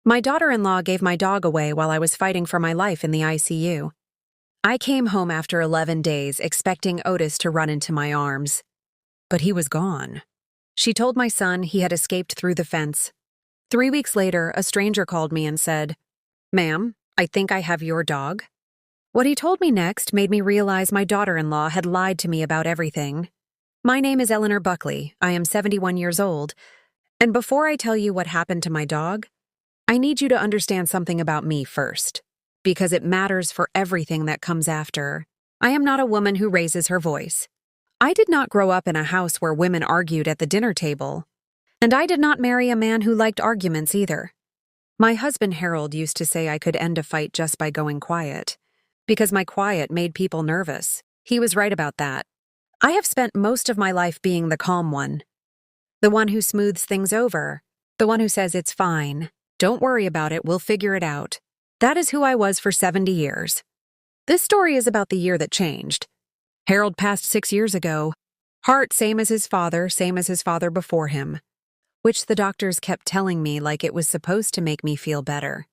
My daughter-in-law gave my dog away while I was fighting for my life in the ICU. I came home after 11 days expecting Otis to run into my arms. But he was gone. She told my son he had escaped through the fence. 3 weeks later, a stranger called me and said, "Ma'am, I think I have your dog." What he told me next made me realize my daughter-in-law had lied to me about everything. My name is Eleanor Buckley. I am 71 years old. And before I tell you what happened to my dog, I need you to understand something about me first, because it matters for everything that comes after. I am not a woman who raises her voice. I did not grow up in a house where women argued at the dinner table, and I did not marry a man who liked arguments either. My husband Harold used to say I could end a fight just by going quiet, because my quiet made people nervous. He was right about that. I have spent most of my life being the calm one, the one who smooths things over, the one who says it's fine. Don't worry about it, we'll figure it out. That is who I was for 70 years. This story is about the year that changed. Harold passed 6 years ago. Heart same as his father before him, which the doctors kept telling me like it was supposed to make me feel better.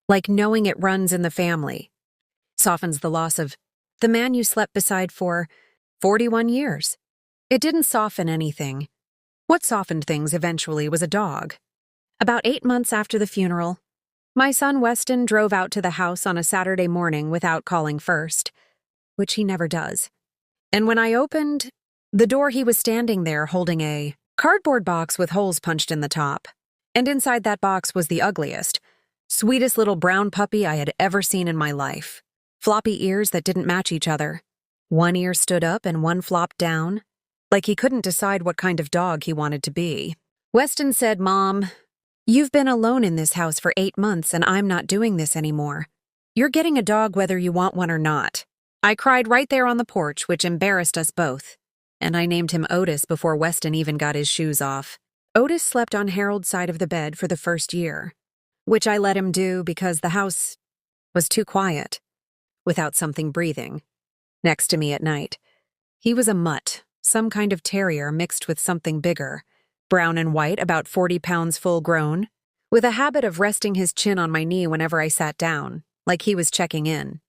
Like knowing it runs in the family. Softens the loss of the man you slept beside for 41 years. It didn't soften anything. What softened things eventually was a dog. About 8 months after the funeral, my son Weston drove out to the house on a Saturday morning without calling first, which he never does. And when I opened the door, he was standing there holding a cardboard box with holes punched in the top. And inside that box was the ugliest, sweetest little brown puppy I had ever seen in my life. Floppy ears that didn't match each other. One ear stood up and one flopped down, like he couldn't decide what kind of dog he wanted to be. Weston said, "Mom, you've been alone in this house for 8 months and I'm not doing this anymore. You're getting a dog whether you want one or not." I cried right there on the porch, which embarrassed us both. And I named him Otis before Weston even got his shoes off. Otis slept on Harold's side of the bed for the first year, which I let him do because the house was too quiet, without something breathing, next to me at night. He was a mutt, some kind of terrier mixed with something bigger, brown and white, about 40 pounds full grown, with a habit of resting his chin on my knee whenever I sat down, like he was checking in.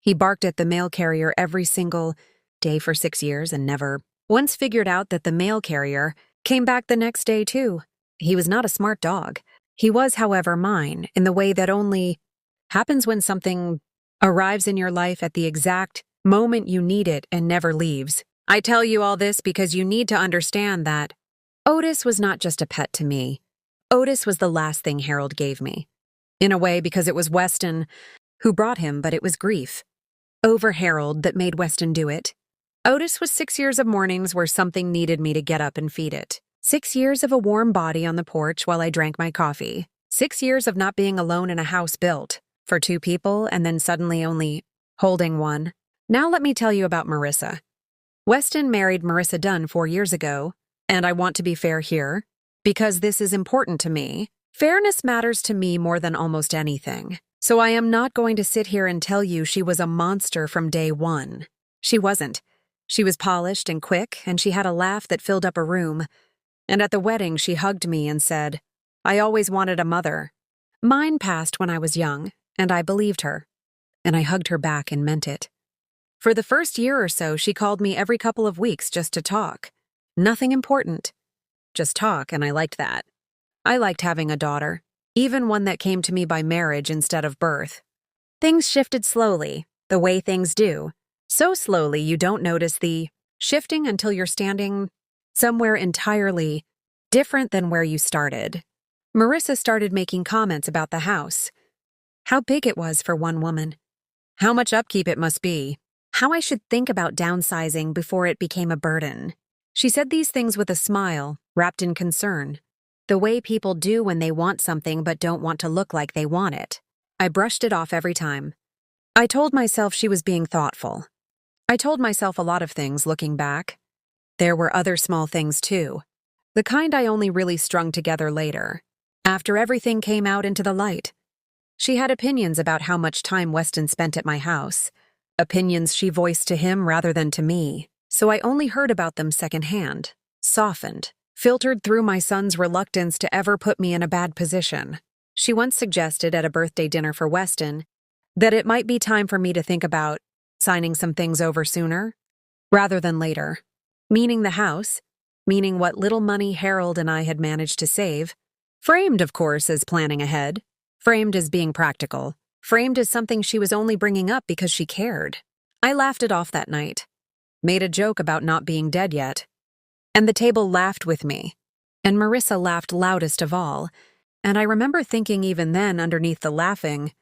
He barked at the mail carrier every single day for 6 years and never once figured out that the mail carrier came back the next day too. He was not a smart dog. He was, however, mine in the way that only happens when something arrives in your life at the exact moment you need it and never leaves. I tell you all this because you need to understand that Otis was not just a pet to me. Otis was the last thing Harold gave me. In a way, because it was Weston who brought him, but it was grief over Harold that made Weston do it. Otis was 6 years of mornings where something needed me to get up and feed it. 6 years of a warm body on the porch while I drank my coffee. 6 years of not being alone in a house built for 2 people and then suddenly only holding one. Now let me tell you about Marissa. Weston married Marissa Dunn 4 years ago, and I want to be fair here, because this is important to me. Fairness matters to me more than almost anything. So I am not going to sit here and tell you she was a monster from day one. She wasn't. She was polished and quick, and she had a laugh that filled up a room. And at the wedding, she hugged me and said, "I always wanted a mother." Mine passed when I was young, and I believed her. And I hugged her back and meant it. For the first year or so, she called me every couple of weeks just to talk. Nothing important. Just talk, and I liked that. I liked having a daughter, even one that came to me by marriage instead of birth. Things shifted slowly, the way things do. So slowly you don't notice the shifting until you're standing somewhere entirely different than where you started. Marissa started making comments about the house. How big it was for one woman. How much upkeep it must be. How I should think about downsizing before it became a burden. She said these things with a smile, wrapped in concern. The way people do when they want something but don't want to look like they want it. I brushed it off every time. I told myself she was being thoughtful. I told myself a lot of things looking back. There were other small things too. The kind I only really strung together later, after everything came out into the light. She had opinions about how much time Weston spent at my house. Opinions she voiced to him rather than to me, so I only heard about them secondhand, softened, filtered through my son's reluctance to ever put me in a bad position. She once suggested at a birthday dinner for Weston that it might be time for me to think about signing some things over sooner rather than later, meaning the house, meaning what little money Harold and I had managed to save, framed, of course, as planning ahead, framed as being practical, framed as something she was only bringing up because she cared. I laughed it off that night, made a joke about not being dead yet, and the table laughed with me, and Marissa laughed loudest of all, and I remember thinking even then underneath the laughing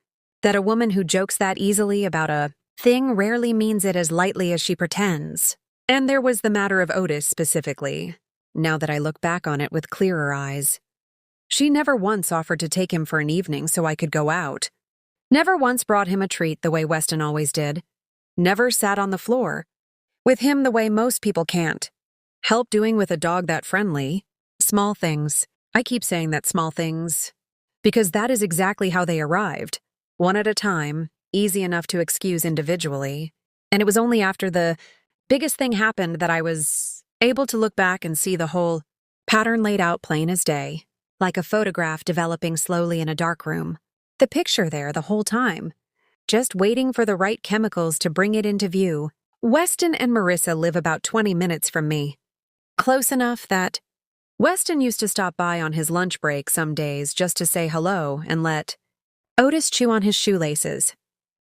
that a woman who jokes that easily about a thing rarely means it as lightly as she pretends. And there was the matter of Otis specifically, now that I look back on it with clearer eyes. She never once offered to take him for an evening so I could go out. Never once brought him a treat the way Weston always did. Never sat on the floor. With him the way most people can't. Help doing with a dog that friendly. Small things. I keep saying that small things because that is exactly how they arrived. One at a time, easy enough to excuse individually. And it was only after the biggest thing happened that I was able to look back and see the whole pattern laid out plain as day, like a photograph developing slowly in a dark room. The picture there the whole time, just waiting for the right chemicals to bring it into view. Weston and Marissa live about 20 minutes from me. Close enough that Weston used to stop by on his lunch break some days just to say hello and let Otis chew on his shoelaces.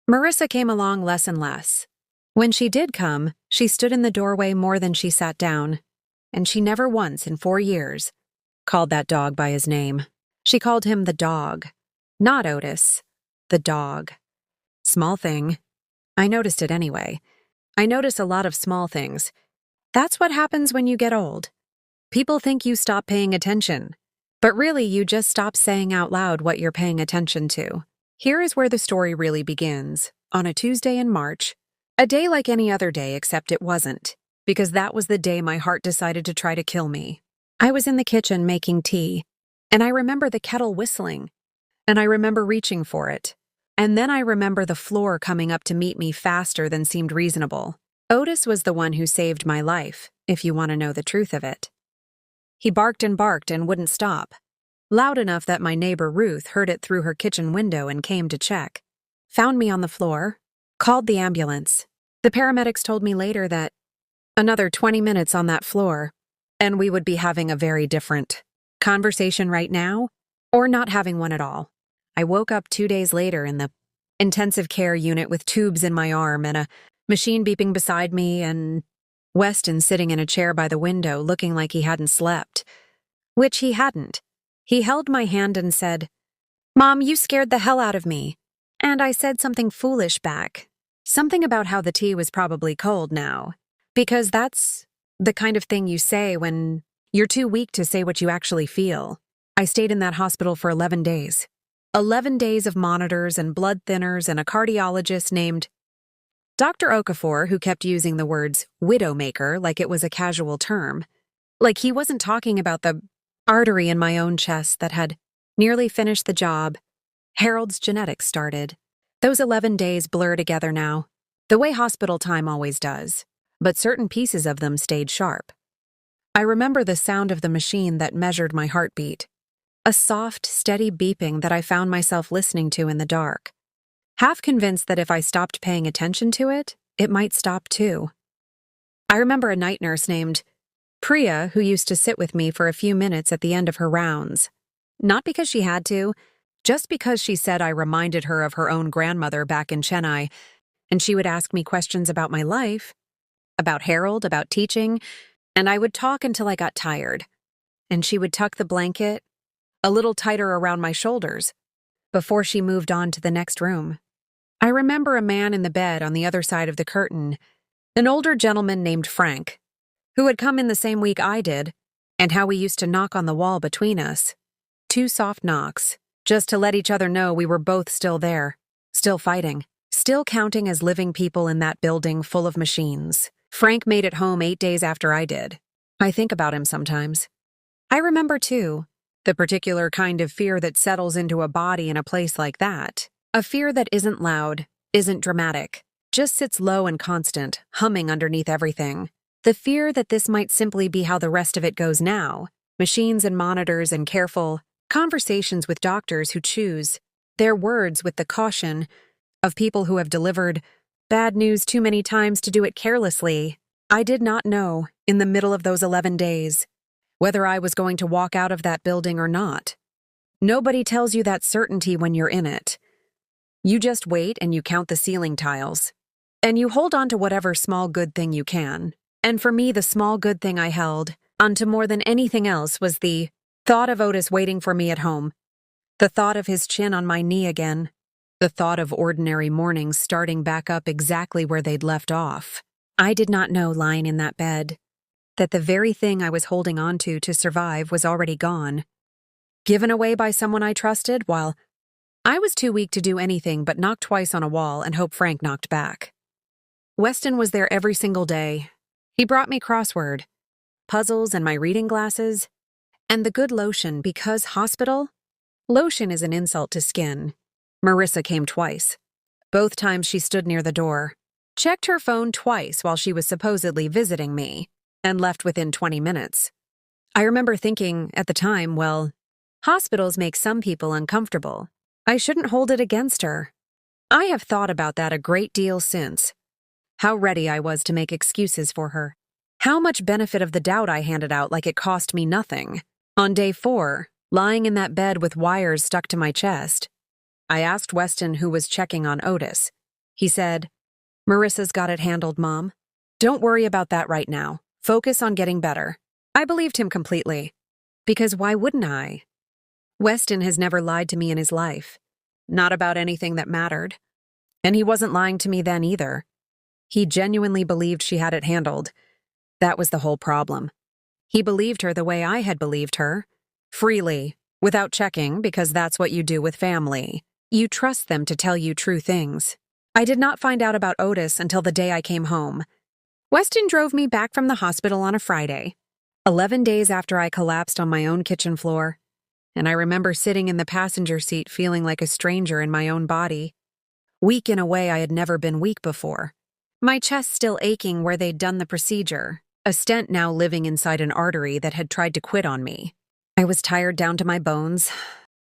Marissa came along less and less. When she did come, she stood in the doorway more than she sat down, and she never once in 4 years called that dog by his name. She called him the dog, not Otis, the dog. Small thing. I noticed it anyway. I notice a lot of small things. That's what happens when you get old. People think you stop paying attention, but really you just stop saying out loud what you're paying attention to. Here is where the story really begins, on a Tuesday in March. A day like any other day except it wasn't, because that was the day my heart decided to try to kill me. I was in the kitchen making tea, and I remember the kettle whistling, and I remember reaching for it, and then I remember the floor coming up to meet me faster than seemed reasonable. Otis was the one who saved my life, if you want to know the truth of it. He barked and wouldn't stop, loud enough that my neighbor Ruth heard it through her kitchen window and came to check. Found me on the floor, called the ambulance. The paramedics told me later that another 20 minutes on that floor, and we would be having a very different conversation right now, or not having one at all. I woke up 2 days later in the intensive care unit with tubes in my arm and a machine beeping beside me and Weston sitting in a chair by the window looking like he hadn't slept. Which he hadn't. He held my hand and said, "Mom, you scared the hell out of me." And I said something foolish back. Something about how the tea was probably cold now. Because that's the kind of thing you say when you're too weak to say what you actually feel. I stayed in that hospital for 11 days. 11 days of monitors and blood thinners and a cardiologist named Dr. Okafor, who kept using the words widowmaker like it was a casual term. Like he wasn't talking about the artery in my own chest that had nearly finished the job. Harold's genetics started. Those 11 days blur together now, the way hospital time always does, but certain pieces of them stayed sharp. I remember the sound of the machine that measured my heartbeat, a soft, steady beeping that I found myself listening to in the dark, half convinced that if I stopped paying attention to it, it might stop too. I remember a night nurse named Priya who used to sit with me for a few minutes at the end of her rounds. Not because she had to, just because she said I reminded her of her own grandmother back in Chennai, and she would ask me questions about my life, about Harold, about teaching, and I would talk until I got tired. And she would tuck the blanket a little tighter around my shoulders before she moved on to the next room. I remember a man in the bed on the other side of the curtain, an older gentleman named Frank, who had come in the same week I did, and how we used to knock on the wall between us. 2 soft knocks, just to let each other know we were both still there, still fighting, still counting as living people in that building full of machines. Frank made it home 8 days after I did. I think about him sometimes. I remember, too, the particular kind of fear that settles into a body in a place like that. A fear that isn't loud, isn't dramatic, just sits low and constant, humming underneath everything. The fear that this might simply be how the rest of it goes now, machines and monitors and careful, Conversations with doctors who choose their words with the caution of people who have delivered bad news too many times to do it carelessly. I did not know, in the middle of those 11 days, whether I was going to walk out of that building or not. Nobody tells you that certainty when you're in it. You just wait and you count the ceiling tiles. And you hold on to whatever small good thing you can. And for me, the small good thing I held onto more than anything else was the thought of Otis waiting for me at home. The thought of his chin on my knee again. The thought of ordinary mornings starting back up exactly where they'd left off. I did not know, lying in that bed, that the very thing I was holding on to survive was already gone. Given away by someone I trusted, while I was too weak to do anything but knock twice on a wall and hope Frank knocked back. Weston was there every single day. He brought me crossword, puzzles and my reading glasses, and the good lotion because hospital? Lotion is an insult to skin. Marissa came twice. Both times she stood near the door, checked her phone twice while she was supposedly visiting me, and left within 20 minutes. I remember thinking, at the time, well, hospitals make some people uncomfortable. I shouldn't hold it against her. I have thought about that a great deal since. How ready I was to make excuses for her. How much benefit of the doubt I handed out like it cost me nothing. On day 4, lying in that bed with wires stuck to my chest, I asked Weston who was checking on Otis. He said, "Marissa's got it handled, Mom. Don't worry about that right now. Focus on getting better." I believed him completely. Because why wouldn't I? Weston has never lied to me in his life. Not about anything that mattered. And he wasn't lying to me then either. He genuinely believed she had it handled. That was the whole problem. He believed her the way I had believed her. Freely, without checking, because that's what you do with family. You trust them to tell you true things. I did not find out about Otis until the day I came home. Weston drove me back from the hospital on a Friday, 11 days after I collapsed on my own kitchen floor. And I remember sitting in the passenger seat feeling like a stranger in my own body. Weak in a way I had never been weak before. My chest still aching where they'd done the procedure, a stent now living inside an artery that had tried to quit on me. I was tired down to my bones,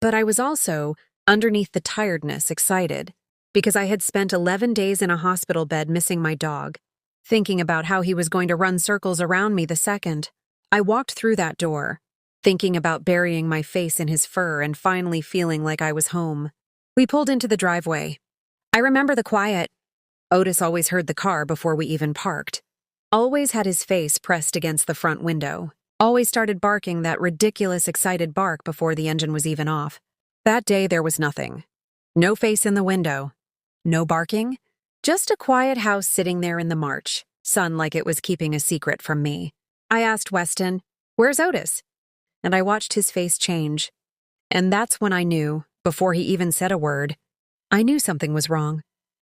but I was also, underneath the tiredness, excited, because I had spent 11 days in a hospital bed missing my dog, thinking about how he was going to run circles around me the second I walked through that door, thinking about burying my face in his fur and finally feeling like I was home. We pulled into the driveway. I remember the quiet. Otis always heard the car before we even parked. Always had his face pressed against the front window. Always started barking that ridiculous excited bark before the engine was even off. That day there was nothing. No face in the window. No barking. Just a quiet house sitting there in the March, sun like it was keeping a secret from me. I asked Weston, "Where's Otis?" And I watched his face change. And that's when I knew, before he even said a word, I knew something was wrong.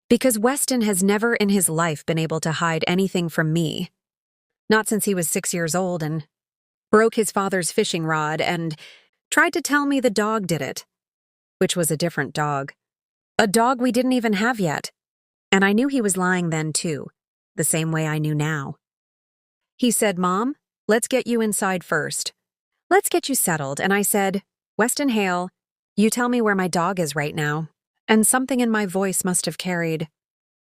Because Weston has never in his life been able to hide anything from me. Not since he was 6 years old and broke his father's fishing rod and tried to tell me the dog did it. Which was a different dog. A dog we didn't even have yet. And I knew he was lying then too, the same way I knew now. He said, "Mom, let's get you inside first. Let's get you settled." And I said, "Weston Hale, you tell me where my dog is right now." And something in my voice must have carried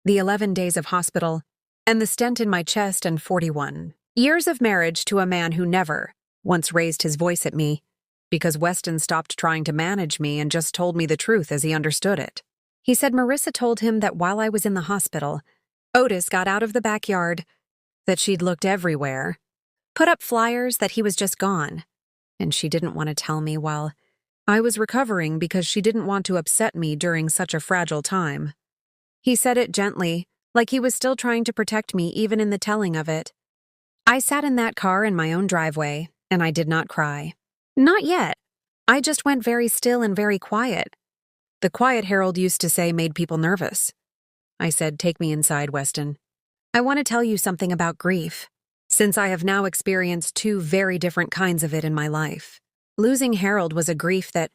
the 11 days of hospital and the stent in my chest and 41 years of marriage to a man who never once raised his voice at me because Weston stopped trying to manage me and just told me the truth as he understood it. He said Marissa told him that while I was in the hospital, Otis got out of the backyard, that she'd looked everywhere, put up flyers that he was just gone, and she didn't want to tell me while I was recovering because she didn't want to upset me during such a fragile time. He said it gently, like he was still trying to protect me even in the telling of it. I sat in that car in my own driveway, and I did not cry. Not yet. I just went very still and very quiet. The quiet Harold used to say made people nervous. I said, "Take me inside, Weston. I want to tell you something about grief, since I have now experienced 2 very different kinds of it in my life. Losing Harold was a grief that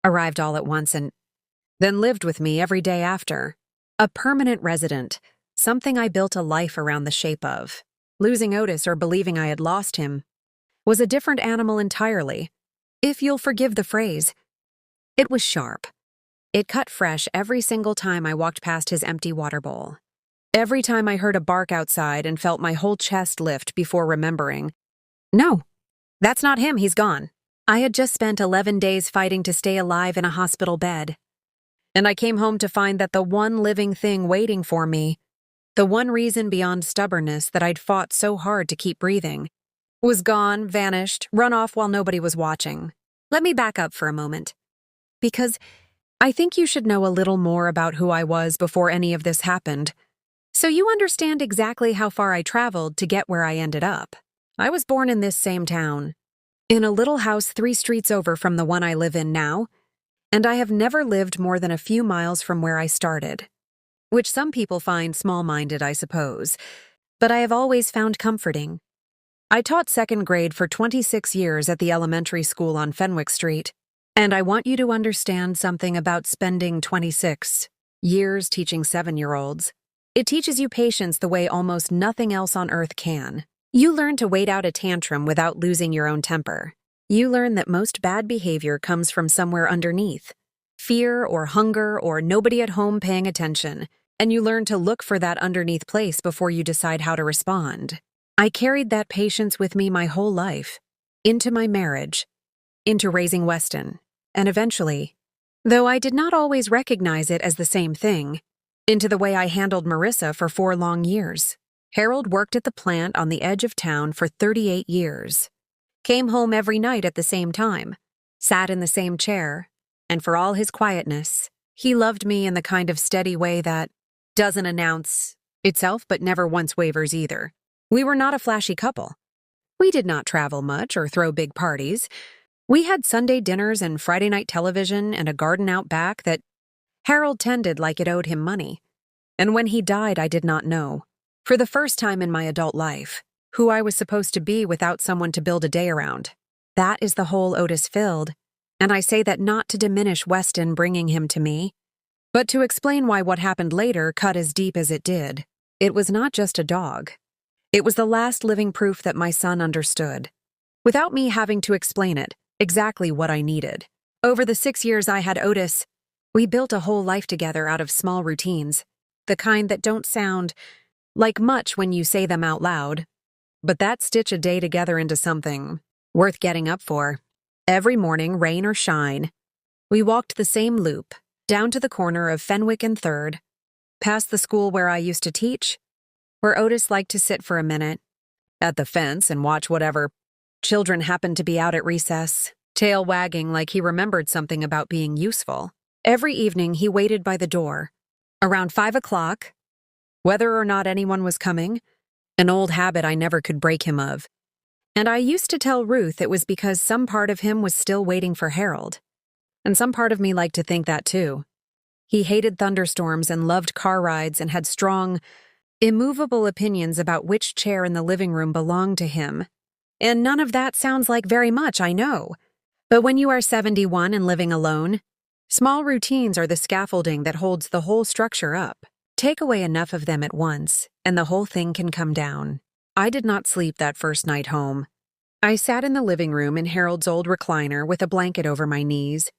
arrived all at once and then lived with me every day after. A permanent resident, something I built a life around the shape of. Losing Otis or believing I had lost him was a different animal entirely. if you'll forgive the phrase. It was sharp. It cut fresh every single time I walked past his empty water bowl. Every time I heard a bark outside and felt my whole chest lift before remembering, no, that's not him, he's gone. I had just spent 11 days fighting to stay alive in a hospital bed. And I came home to find that the one living thing waiting for me, the one reason beyond stubbornness that I'd fought so hard to keep breathing, was gone, vanished, run off while nobody was watching. Let me back up for a moment. Because I think you should know a little more about who I was before any of this happened, so you understand exactly how far I traveled to get where I ended up. I was born in this same town, in a little house 3 streets over from the one I live in now, and I have never lived more than a few miles from where I started, which some people find small-minded, I suppose, but I have always found comforting. I taught 2nd grade for 26 years at the elementary school on Fenwick Street, and I want you to understand something about spending 26 years teaching 7-year-olds. It teaches you patience the way almost nothing else on earth can. You learn to wait out a tantrum without losing your own temper. You learn that most bad behavior comes from somewhere underneath. Fear or hunger or nobody at home paying attention. And you learn to look for that underneath place before you decide how to respond. I carried that patience with me my whole life. Into my marriage. Into raising Weston. And eventually, though I did not always recognize it as the same thing, into the way I handled Marissa for 4 long years. Harold worked at the plant on the edge of town for 38 years. Came home every night at the same time, sat in the same chair, and for all his quietness, he loved me in the kind of steady way that doesn't announce itself but never once wavers either. We were not a flashy couple. We did not travel much or throw big parties. We had Sunday dinners and Friday night television and a garden out back that Harold tended like it owed him money. And when he died, I did not know, for the first time in my adult life, who I was supposed to be without someone to build a day around. That is the hole Otis filled, and I say that not to diminish Weston bringing him to me, but to explain why what happened later cut as deep as it did. It was not just a dog. It was the last living proof that my son understood, without me having to explain it, exactly what I needed. Over the 6 years I had Otis, we built a whole life together out of small routines, the kind that don't sound like much when you say them out loud, but that stitch a day together into something worth getting up for. Every morning, rain or shine, we walked the same loop, down to the corner of Fenwick and 3rd, past the school where I used to teach, where Otis liked to sit for a minute, at the fence and watch whatever children happened to be out at recess, tail wagging like he remembered something about being useful. Every evening he waited by the door, around 5 o'clock, whether or not anyone was coming, an old habit I never could break him of. And I used to tell Ruth it was because some part of him was still waiting for Harold. And some part of me liked to think that too. He hated thunderstorms and loved car rides and had strong, immovable opinions about which chair in the living room belonged to him. And none of that sounds like very much, I know. But when you are 71 and living alone, small routines are the scaffolding that holds the whole structure up. Take away enough of them at once, and the whole thing can come down. I did not sleep that first night home. I sat in the living room in Harold's old recliner with a blanket over my knees,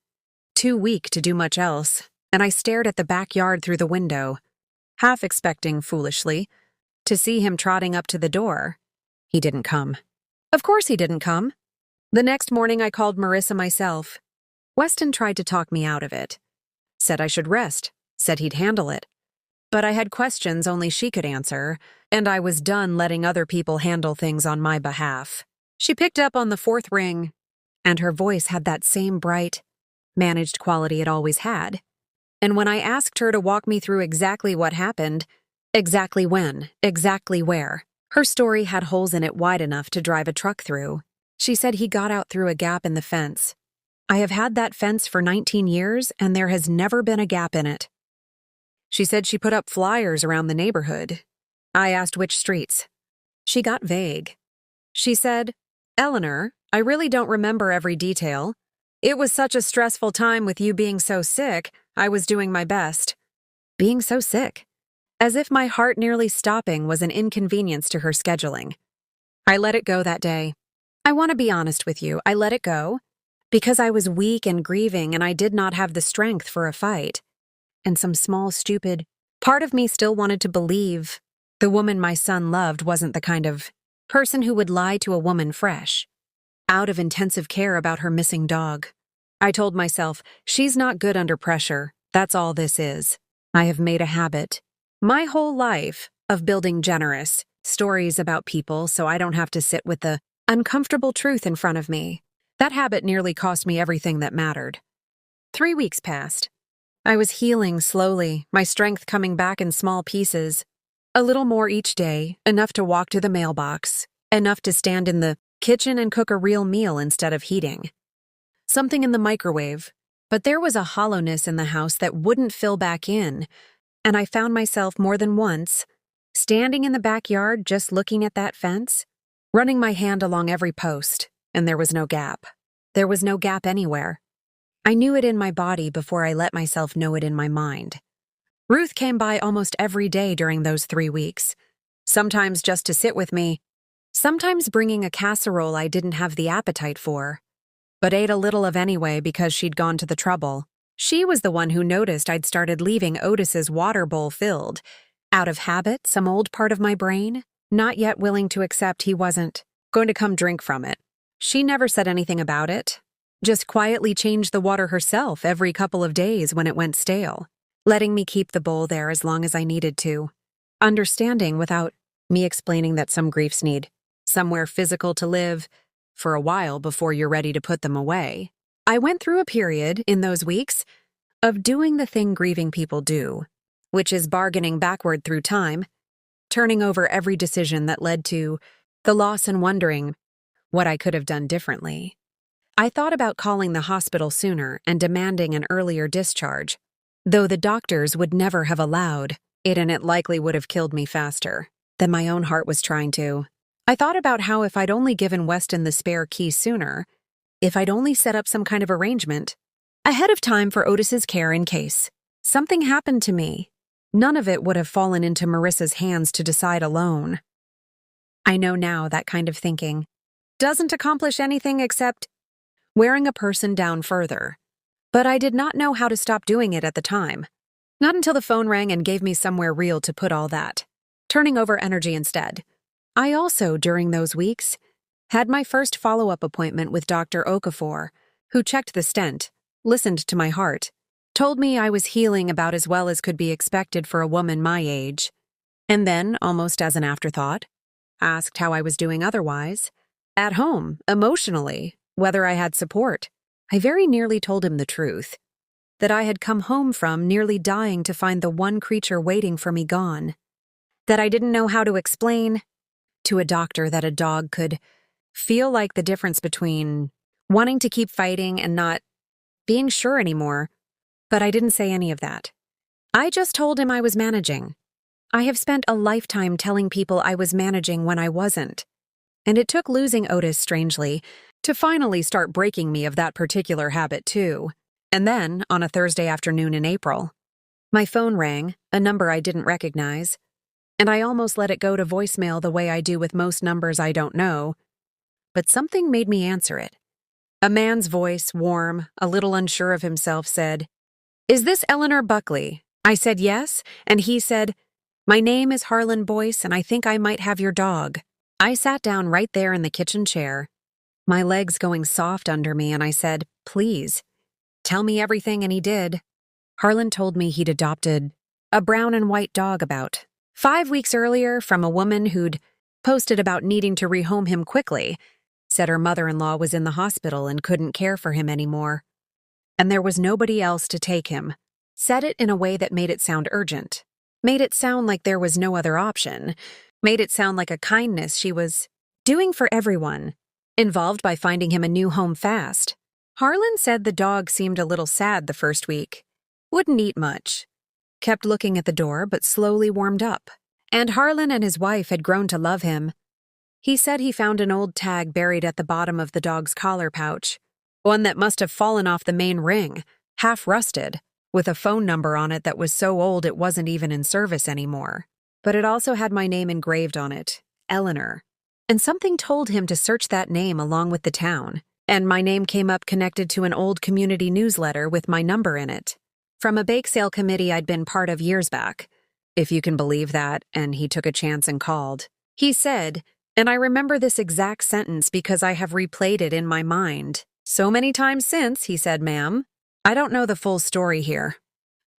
too weak to do much else, and I stared at the backyard through the window, half expecting, foolishly, to see him trotting up to the door. He didn't come. Of course he didn't come. The next morning I called Marissa myself. Weston tried to talk me out of it. Said I should rest, said he'd handle it. But I had questions only she could answer, and I was done letting other people handle things on my behalf. She picked up on the 4th ring, and her voice had that same bright, managed quality it always had. And when I asked her to walk me through exactly what happened, exactly when, exactly where, her story had holes in it wide enough to drive a truck through. She said he got out through a gap in the fence. I have had that fence for 19 years, and there has never been a gap in it. She said she put up flyers around the neighborhood. I asked which streets. She got vague. She said, "Eleanor, I really don't remember every detail. It was such a stressful time with you being so sick, I was doing my best." Being so sick. As if my heart nearly stopping was an inconvenience to her scheduling. I let it go that day. I want to be honest with you, I let it go. Because I was weak and grieving and I did not have the strength for a fight. And some small, stupid part of me still wanted to believe the woman my son loved wasn't the kind of person who would lie to a woman fresh out of intensive care about her missing dog. I told myself, she's not good under pressure. That's all this is. I have made a habit, my whole life, of building generous stories about people so I don't have to sit with the uncomfortable truth in front of me. That habit nearly cost me everything that mattered. 3 weeks passed. I was healing slowly, my strength coming back in small pieces. A little more each day, enough to walk to the mailbox, enough to stand in the kitchen and cook a real meal instead of heating. Something in the microwave, but there was a hollowness in the house that wouldn't fill back in, and I found myself more than once standing in the backyard just looking at that fence, running my hand along every post, and there was no gap. There was no gap anywhere. I knew it in my body before I let myself know it in my mind. Ruth came by almost every day during those 3 weeks, sometimes just to sit with me, sometimes bringing a casserole I didn't have the appetite for, but ate a little of anyway because she'd gone to the trouble. She was the one who noticed I'd started leaving Otis's water bowl filled, out of habit, some old part of my brain, not yet willing to accept he wasn't going to come drink from it. She never said anything about it, just quietly changed the water herself every couple of days when it went stale, letting me keep the bowl there as long as I needed to, understanding without me explaining that some griefs need somewhere physical to live for a while before you're ready to put them away. I went through a period in those weeks of doing the thing grieving people do, which is bargaining backward through time, turning over every decision that led to the loss and wondering what I could have done differently. I thought about calling the hospital sooner and demanding an earlier discharge, though the doctors would never have allowed it, and it likely would have killed me faster than my own heart was trying to. I thought about how if I'd only given Weston the spare key sooner, if I'd only set up some kind of arrangement ahead of time for Otis's care in case something happened to me, none of it would have fallen into Marissa's hands to decide alone. I know now that kind of thinking doesn't accomplish anything except wearing a person down further. But I did not know how to stop doing it at the time. Not until the phone rang and gave me somewhere real to put all that, turning over energy instead. I also, during those weeks, had my first follow-up appointment with Dr. Okafor, who checked the stent, listened to my heart, told me I was healing about as well as could be expected for a woman my age, and then, almost as an afterthought, asked how I was doing otherwise, at home, emotionally, whether I had support. I very nearly told him the truth, that I had come home from nearly dying to find the one creature waiting for me gone, that I didn't know how to explain to a doctor that a dog could feel like the difference between wanting to keep fighting and not being sure anymore, but I didn't say any of that. I just told him I was managing. I have spent a lifetime telling people I was managing when I wasn't, and it took losing Otis, strangely, to finally start breaking me of that particular habit too. And then, on a Thursday afternoon in April, my phone rang, a number I didn't recognize, and I almost let it go to voicemail the way I do with most numbers I don't know, but something made me answer it. A man's voice, warm, a little unsure of himself, said, "Is this Eleanor Buckley?" I said yes, and he said, "My name is Harlan Boyce, and I think I might have your dog." I sat down right there in the kitchen chair, my legs going soft under me, and I said, "Please, tell me everything," and he did. Harlan told me he'd adopted a brown and white dog about 5 weeks earlier from a woman who'd posted about needing to rehome him quickly, said her mother-in-law was in the hospital and couldn't care for him anymore, and there was nobody else to take him. Said it in a way that made it sound urgent, made it sound like there was no other option, made it sound like a kindness she was doing for everyone involved by finding him a new home fast. Harlan said the dog seemed a little sad the first week, wouldn't eat much, kept looking at the door but slowly warmed up, and Harlan and his wife had grown to love him. He said he found an old tag buried at the bottom of the dog's collar pouch, one that must have fallen off the main ring, half rusted, with a phone number on it that was so old it wasn't even in service anymore. But it also had my name engraved on it, Eleanor, and something told him to search that name along with the town and my name came up connected to an old community newsletter with my number in it. From a bake sale committee I'd been part of years back, if you can believe that, and he took a chance and called. He said, and I remember this exact sentence because I have replayed it in my mind so many times since, he said, "Ma'am, I don't know the full story here,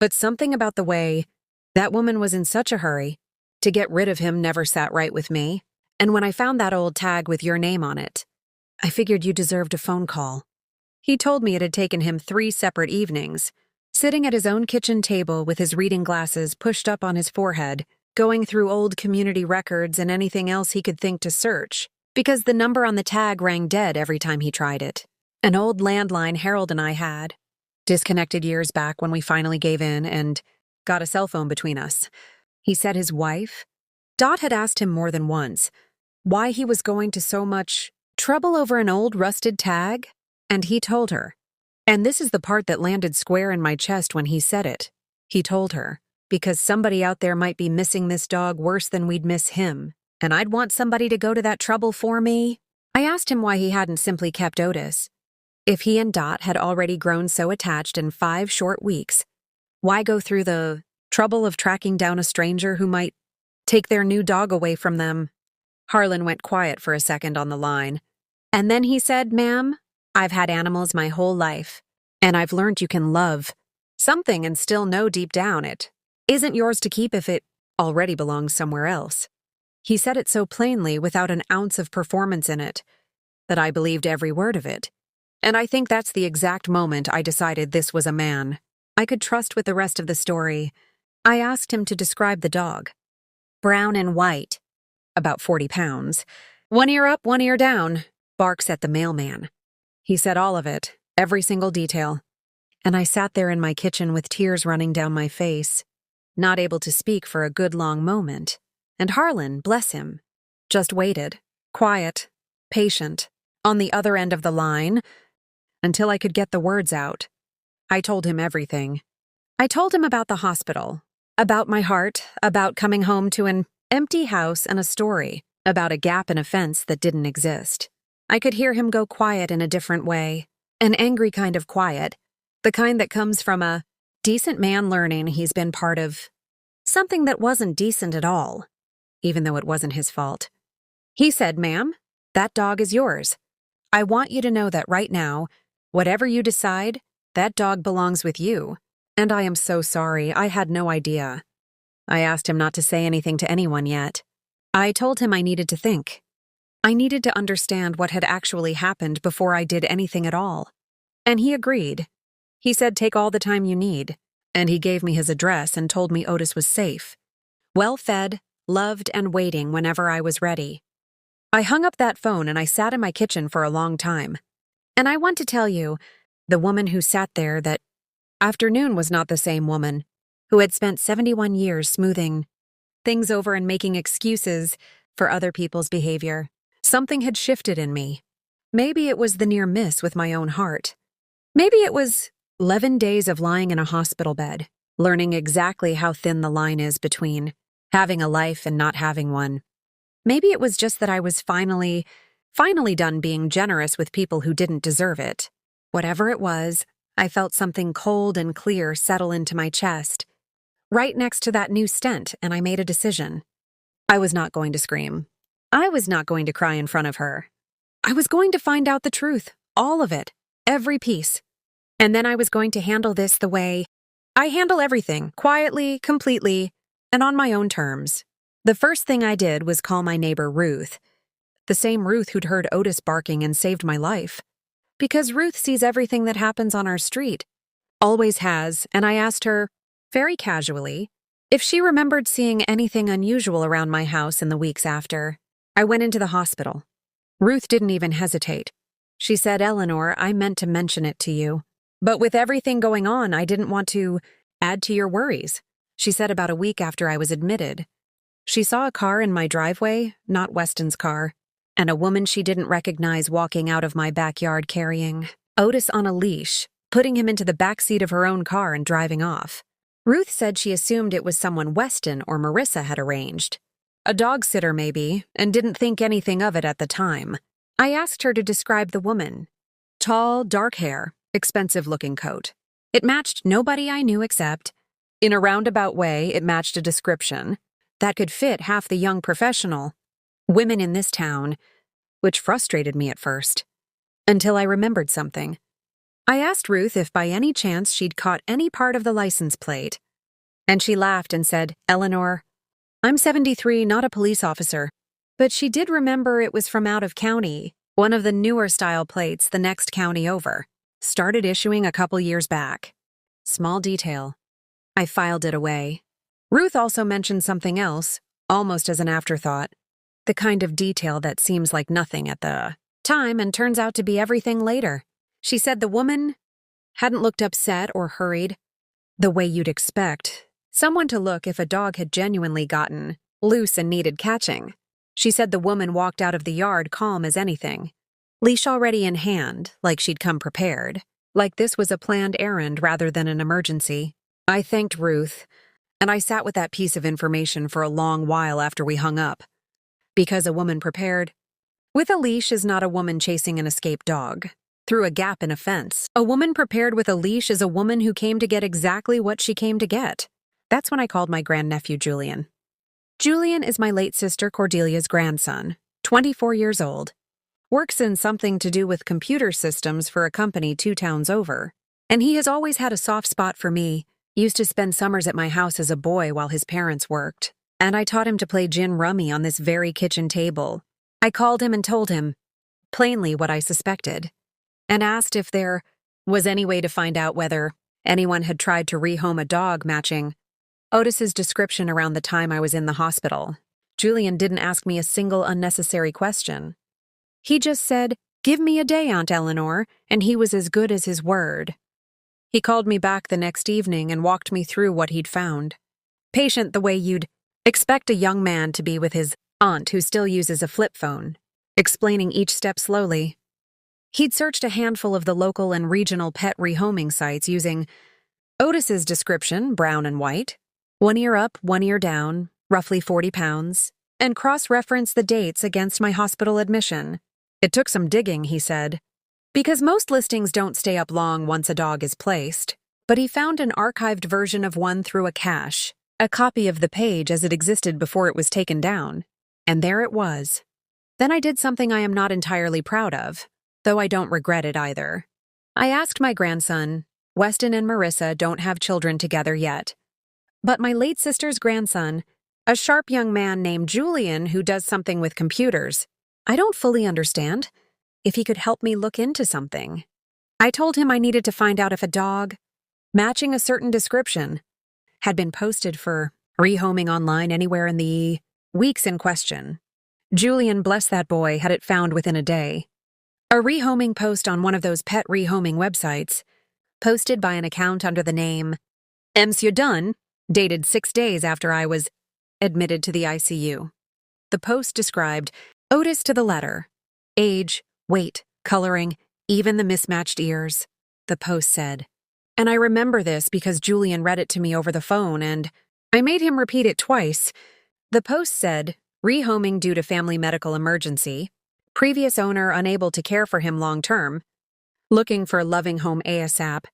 but something about the way that woman was in such a hurry to get rid of him never sat right with me. And when I found that old tag with your name on it, I figured you deserved a phone call." He told me it had taken him 3 separate evenings, sitting at his own kitchen table with his reading glasses pushed up on his forehead, going through old community records and anything else he could think to search, because the number on the tag rang dead every time he tried it. An old landline Harold and I had, disconnected years back when we finally gave in and got a cell phone between us. He said his wife, Dot, had asked him more than once why he was going to so much trouble over an old rusted tag, and he told her. And this is the part that landed square in my chest when he said it. He told her, because somebody out there might be missing this dog worse than we'd miss him, and I'd want somebody to go to that trouble for me. I asked him why he hadn't simply kept Otis. If he and Dot had already grown so attached in 5 short weeks, why go through the trouble of tracking down a stranger who might take their new dog away from them? Harlan went quiet for a second on the line, and then he said, "Ma'am, I've had animals my whole life, and I've learned you can love something and still know deep down it isn't yours to keep if it already belongs somewhere else." He said it so plainly without an ounce of performance in it that I believed every word of it. And I think that's the exact moment I decided this was a man I could trust with the rest of the story. I asked him to describe the dog. Brown and white, about 40 pounds, 1 ear up, 1 ear down, barks at the mailman. He said all of it, every single detail. And I sat there in my kitchen with tears running down my face, not able to speak for a good long moment. And Harlan, bless him, just waited, quiet, patient, on the other end of the line, until I could get the words out. I told him everything. I told him about the hospital, about my heart, about coming home to an empty house, and a story about a gap in a fence that didn't exist. I could hear him go quiet in a different way, an angry kind of quiet, the kind that comes from a decent man learning he's been part of something that wasn't decent at all, even though it wasn't his fault. He said, "Ma'am, that dog is yours. I want you to know that right now, whatever you decide, that dog belongs with you. And I am so sorry, I had no idea." I asked him not to say anything to anyone yet. I told him I needed to think. I needed to understand what had actually happened before I did anything at all. And he agreed. He said, "Take all the time you need." And he gave me his address and told me Otis was safe, well-fed, loved, and waiting whenever I was ready. I hung up that phone and I sat in my kitchen for a long time. And I want to tell you, the woman who sat there that afternoon was not the same woman who had spent 71 years smoothing things over and making excuses for other people's behavior. Something had shifted in me. Maybe it was the near miss with my own heart. Maybe it was 11 days of lying in a hospital bed, learning exactly how thin the line is between having a life and not having one. Maybe it was just that I was finally done being generous with people who didn't deserve it. Whatever it was, I felt something cold and clear settle into my chest, right next to that new stent, and I made a decision. I was not going to scream. I was not going to cry in front of her. I was going to find out the truth, all of it, every piece. And then I was going to handle this the way I handle everything, quietly, completely, and on my own terms. The first thing I did was call my neighbor Ruth, the same Ruth who'd heard Otis barking and saved my life. Because Ruth sees everything that happens on our street, always has, and I asked her, very casually, if she remembered seeing anything unusual around my house in the weeks after. I went into the hospital. Ruth didn't even hesitate. She said, "Eleanor, I meant to mention it to you. But with everything going on, I didn't want to add to your worries." She said about a week after I was admitted. She saw a car in my driveway, not Weston's car, and a woman she didn't recognize walking out of my backyard carrying Otis on a leash, putting him into the backseat of her own car and driving off. Ruth said she assumed it was someone Weston or Marissa had arranged. A dog sitter maybe, and didn't think anything of it at the time. I asked her to describe the woman. Tall, dark hair, expensive-looking coat. It matched nobody I knew except, in a roundabout way, it matched a description that could fit half the young professional women in this town, which frustrated me at first, until I remembered something. I asked Ruth if by any chance she'd caught any part of the license plate, and she laughed and said, "Eleanor, I'm 73, not a police officer." But she did remember it was from out of county, one of the newer style plates the next county over. Started issuing a couple years back. Small detail. I filed it away. Ruth also mentioned something else, almost as an afterthought. The kind of detail that seems like nothing at the time and turns out to be everything later. She said the woman hadn't looked upset or hurried, the way you'd expect someone to look if a dog had genuinely gotten loose and needed catching. She said the woman walked out of the yard calm as anything, leash already in hand, like she'd come prepared, like this was a planned errand rather than an emergency. I thanked Ruth, and I sat with that piece of information for a long while after we hung up. Because a woman prepared with a leash is not a woman chasing an escaped dog through a gap in a fence. A woman prepared with a leash is a woman who came to get exactly what she came to get. That's when I called my grandnephew Julian. Julian is my late sister Cordelia's grandson, 24 years old. Works in something to do with computer systems for a company 2 towns over. And he has always had a soft spot for me. Used to spend summers at my house as a boy while his parents worked. And I taught him to play gin rummy on this very kitchen table. I called him and told him, plainly, what I suspected, and asked if there was any way to find out whether anyone had tried to rehome a dog matching Otis's description around the time I was in the hospital. Julian didn't ask me a single unnecessary question. He just said, "Give me a day, Aunt Eleanor," and he was as good as his word. He called me back the next evening and walked me through what he'd found. Patient the way you'd expect a young man to be with his aunt who still uses a flip phone, explaining each step slowly. He'd searched a handful of the local and regional pet rehoming sites using Otis's description, brown and white, 1 ear up, 1 ear down, roughly 40 pounds, and cross-referenced the dates against my hospital admission. It took some digging, he said, because most listings don't stay up long once a dog is placed, but he found an archived version of one through a cache, a copy of the page as it existed before it was taken down. And there it was. Then I did something I am not entirely proud of, though I don't regret it either. I asked my grandson, Weston and Marissa don't have children together yet, but my late sister's grandson, a sharp young man named Julian who does something with computers, I don't fully understand, if he could help me look into something. I told him I needed to find out if a dog, matching a certain description, had been posted for rehoming online anywhere in the weeks in question. Julian, bless that boy, had it found within a day. A rehoming post on one of those pet rehoming websites, posted by an account under the name Monsieur Dunn, dated 6 days after I was admitted to the ICU. The post described Otis to the letter. Age, weight, coloring, even the mismatched ears, the post said. And I remember this because Julian read it to me over the phone and I made him repeat it twice. The post said, rehoming due to family medical emergency, previous owner unable to care for him long-term, looking for a loving home ASAP,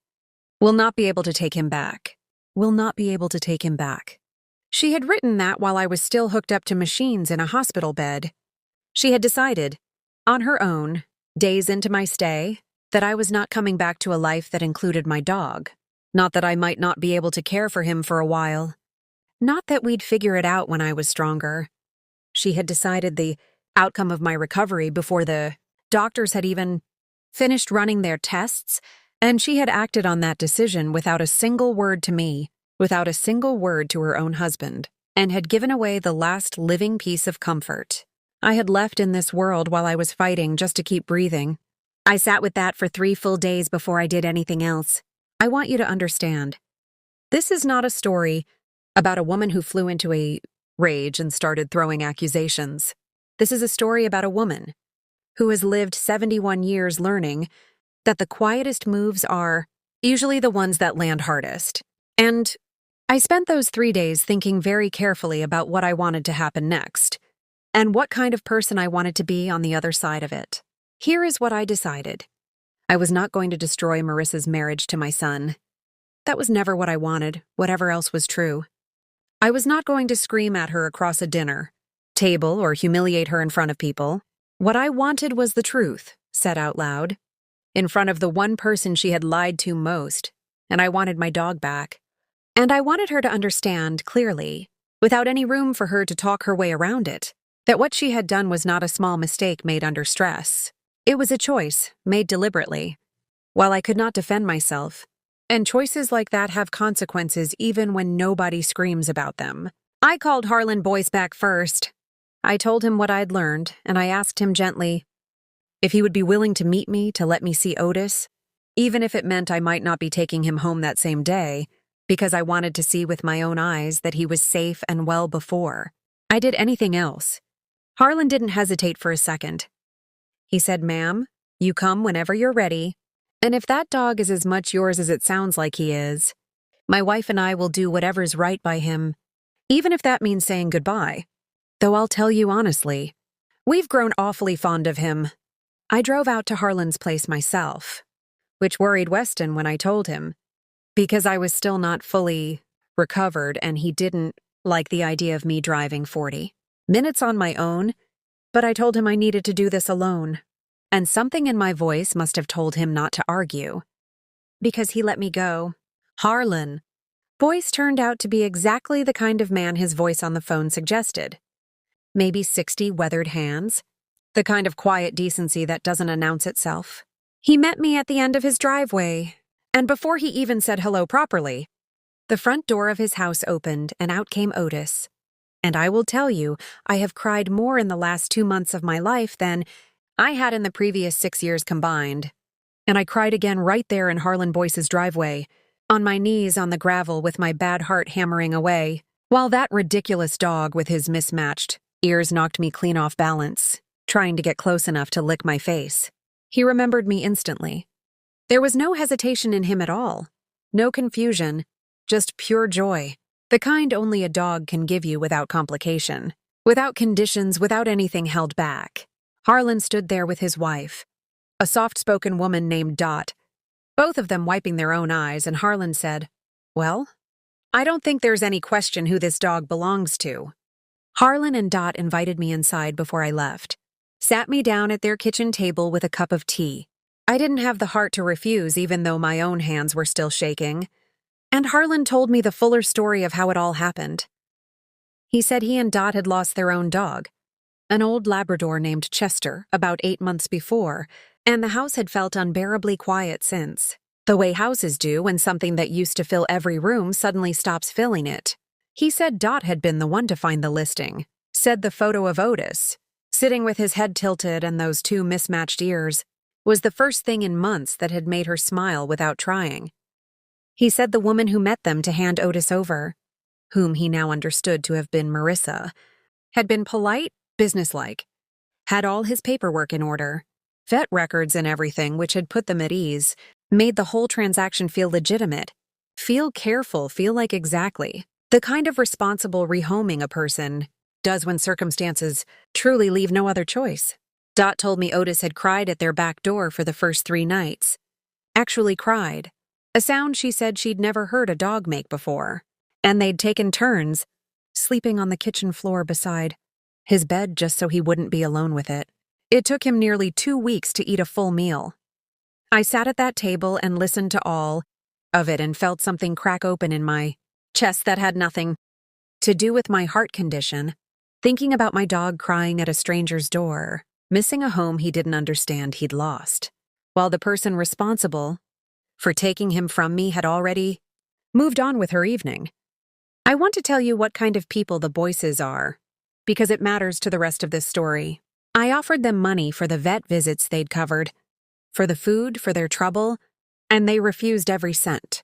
will not be able to take him back. Will not be able to take him back. She had written that while I was still hooked up to machines in a hospital bed. She had decided, on her own, days into my stay, that I was not coming back to a life that included my dog. Not that I might not be able to care for him for a while. Not that we'd figure it out when I was stronger. She had decided the outcome of my recovery before the doctors had even finished running their tests, and she had acted on that decision without a single word to me, without a single word to her own husband, and had given away the last living piece of comfort I had left in this world while I was fighting just to keep breathing. I sat with that for 3 full days before I did anything else. I want you to understand. This is not a story about a woman who flew into a rage and started throwing accusations. This is a story about a woman who has lived 71 years learning that the quietest moves are usually the ones that land hardest. And I spent those 3 days thinking very carefully about what I wanted to happen next, and what kind of person I wanted to be on the other side of it. Here is what I decided. I was not going to destroy Marissa's marriage to my son. That was never what I wanted, whatever else was true. I was not going to scream at her across a dinner table or humiliate her in front of people. What I wanted was the truth, said out loud, in front of the one person she had lied to most, and I wanted my dog back. And I wanted her to understand clearly, without any room for her to talk her way around it, that what she had done was not a small mistake made under stress. It was a choice, made deliberately. While I could not defend myself, and choices like that have consequences even when nobody screams about them. I called Harlan Boyce back first. I told him what I'd learned, and I asked him gently if he would be willing to meet me to let me see Otis, even if it meant I might not be taking him home that same day, because I wanted to see with my own eyes that he was safe and well before I did anything else. Harlan didn't hesitate for a second. He said, "Ma'am, you come whenever you're ready, and if that dog is as much yours as it sounds like he is, my wife and I will do whatever's right by him, even if that means saying goodbye. Though I'll tell you honestly, we've grown awfully fond of him." I drove out to Harlan's place myself, which worried Weston when I told him, because I was still not fully recovered and he didn't like the idea of me driving 40 minutes on my own, but I told him I needed to do this alone, and something in my voice must have told him not to argue, because he let me go. Harlan Boyce turned out to be exactly the kind of man his voice on the phone suggested. Maybe 60 weathered hands, the kind of quiet decency that doesn't announce itself. He met me at the end of his driveway, and before he even said hello properly, the front door of his house opened and out came Otis. And I will tell you, I have cried more in the last 2 months of my life than I had in the previous 6 years combined. And I cried again right there in Harlan Boyce's driveway, on my knees on the gravel with my bad heart hammering away, while that ridiculous dog with his mismatched ears knocked me clean off balance, trying to get close enough to lick my face. He remembered me instantly. There was no hesitation in him at all, no confusion, just pure joy, the kind only a dog can give you without complication, without conditions, without anything held back. Harlan stood there with his wife, a soft-spoken woman named Dot, both of them wiping their own eyes, and Harlan said, "Well, I don't think there's any question who this dog belongs to." Harlan and Dot invited me inside before I left, sat me down at their kitchen table with a cup of tea. I didn't have the heart to refuse even though my own hands were still shaking, and Harlan told me the fuller story of how it all happened. He said he and Dot had lost their own dog, an old Labrador named Chester, about 8 months before, and the house had felt unbearably quiet since, the way houses do when something that used to fill every room suddenly stops filling it. He said Dot had been the one to find the listing, said the photo of Otis, sitting with his head tilted and those 2 mismatched ears, was the first thing in months that had made her smile without trying. He said the woman who met them to hand Otis over, whom he now understood to have been Marissa, had been polite, businesslike, had all his paperwork in order, vet records and everything, which had put them at ease, made the whole transaction feel legitimate, feel careful, feel like exactly the kind of responsible rehoming a person does when circumstances truly leave no other choice. Dot told me Otis had cried at their back door for the first 3 nights. Actually cried, a sound she said she'd never heard a dog make before, and they'd taken turns sleeping on the kitchen floor beside his bed just so he wouldn't be alone with it. It took him nearly 2 weeks to eat a full meal. I sat at that table and listened to all of it and felt something crack open in my chest that had nothing to do with my heart condition, thinking about my dog crying at a stranger's door, missing a home he didn't understand he'd lost, while the person responsible for taking him from me had already moved on with her evening. I want to tell you what kind of people the Boyces are, because it matters to the rest of this story. I offered them money for the vet visits they'd covered, for the food, for their trouble, and they refused every cent.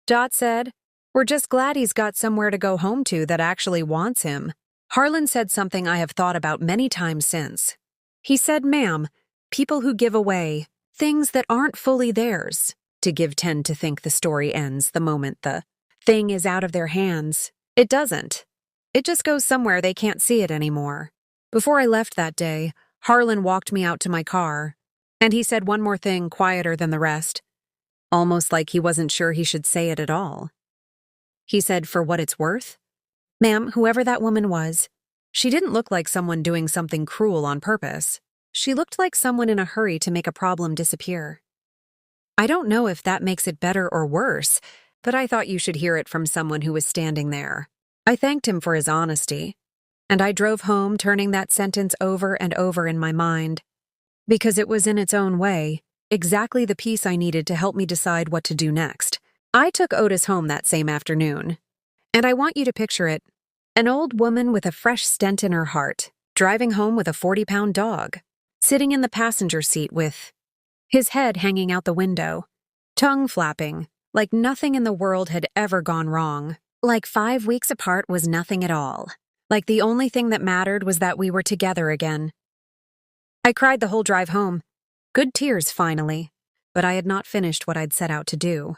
Dot said, "We're just glad he's got somewhere to go home to that actually wants him." Harlan said something I have thought about many times since. He said, "Ma'am, people who give away things that aren't fully theirs to give tend to think the story ends the moment the thing is out of their hands. It doesn't. It just goes somewhere they can't see it anymore." Before I left that day, Harlan walked me out to my car, And he said one more thing quieter than the rest, almost like he wasn't sure he should say it at all. He said, "For what it's worth? Ma'am, whoever that woman was, she didn't look like someone doing something cruel on purpose. She looked like someone in a hurry to make a problem disappear." I don't know if that makes it better or worse, but I thought you should hear it from someone who was standing there. I thanked him for his honesty, and I drove home turning that sentence over and over in my mind, because it was in its own way exactly the piece I needed to help me decide what to do next. I took Otis home that same afternoon, and I want you to picture it. An old woman with a fresh stent in her heart, driving home with a 40-pound dog, sitting in the passenger seat with his head hanging out the window, tongue flapping, like nothing in the world had ever gone wrong. Like 5 weeks apart was nothing at all. Like the only thing that mattered was that we were together again. I cried the whole drive home. Good tears, finally, but I had not finished what I'd set out to do.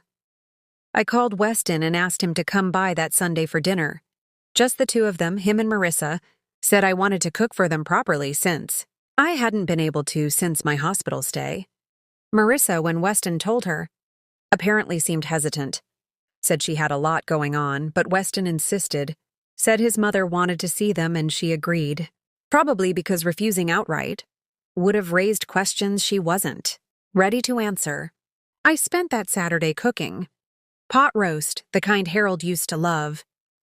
I called Weston and asked him to come by that Sunday for dinner. Just the two of them, him and Marissa, said I wanted to cook for them properly since I hadn't been able to since my hospital stay. Marissa, when Weston told her, apparently seemed hesitant. Said she had a lot going on, but Weston insisted. Said his mother wanted to see them and she agreed. Probably because refusing outright would have raised questions she wasn't ready to answer. I spent that Saturday cooking. Pot roast, the kind Harold used to love.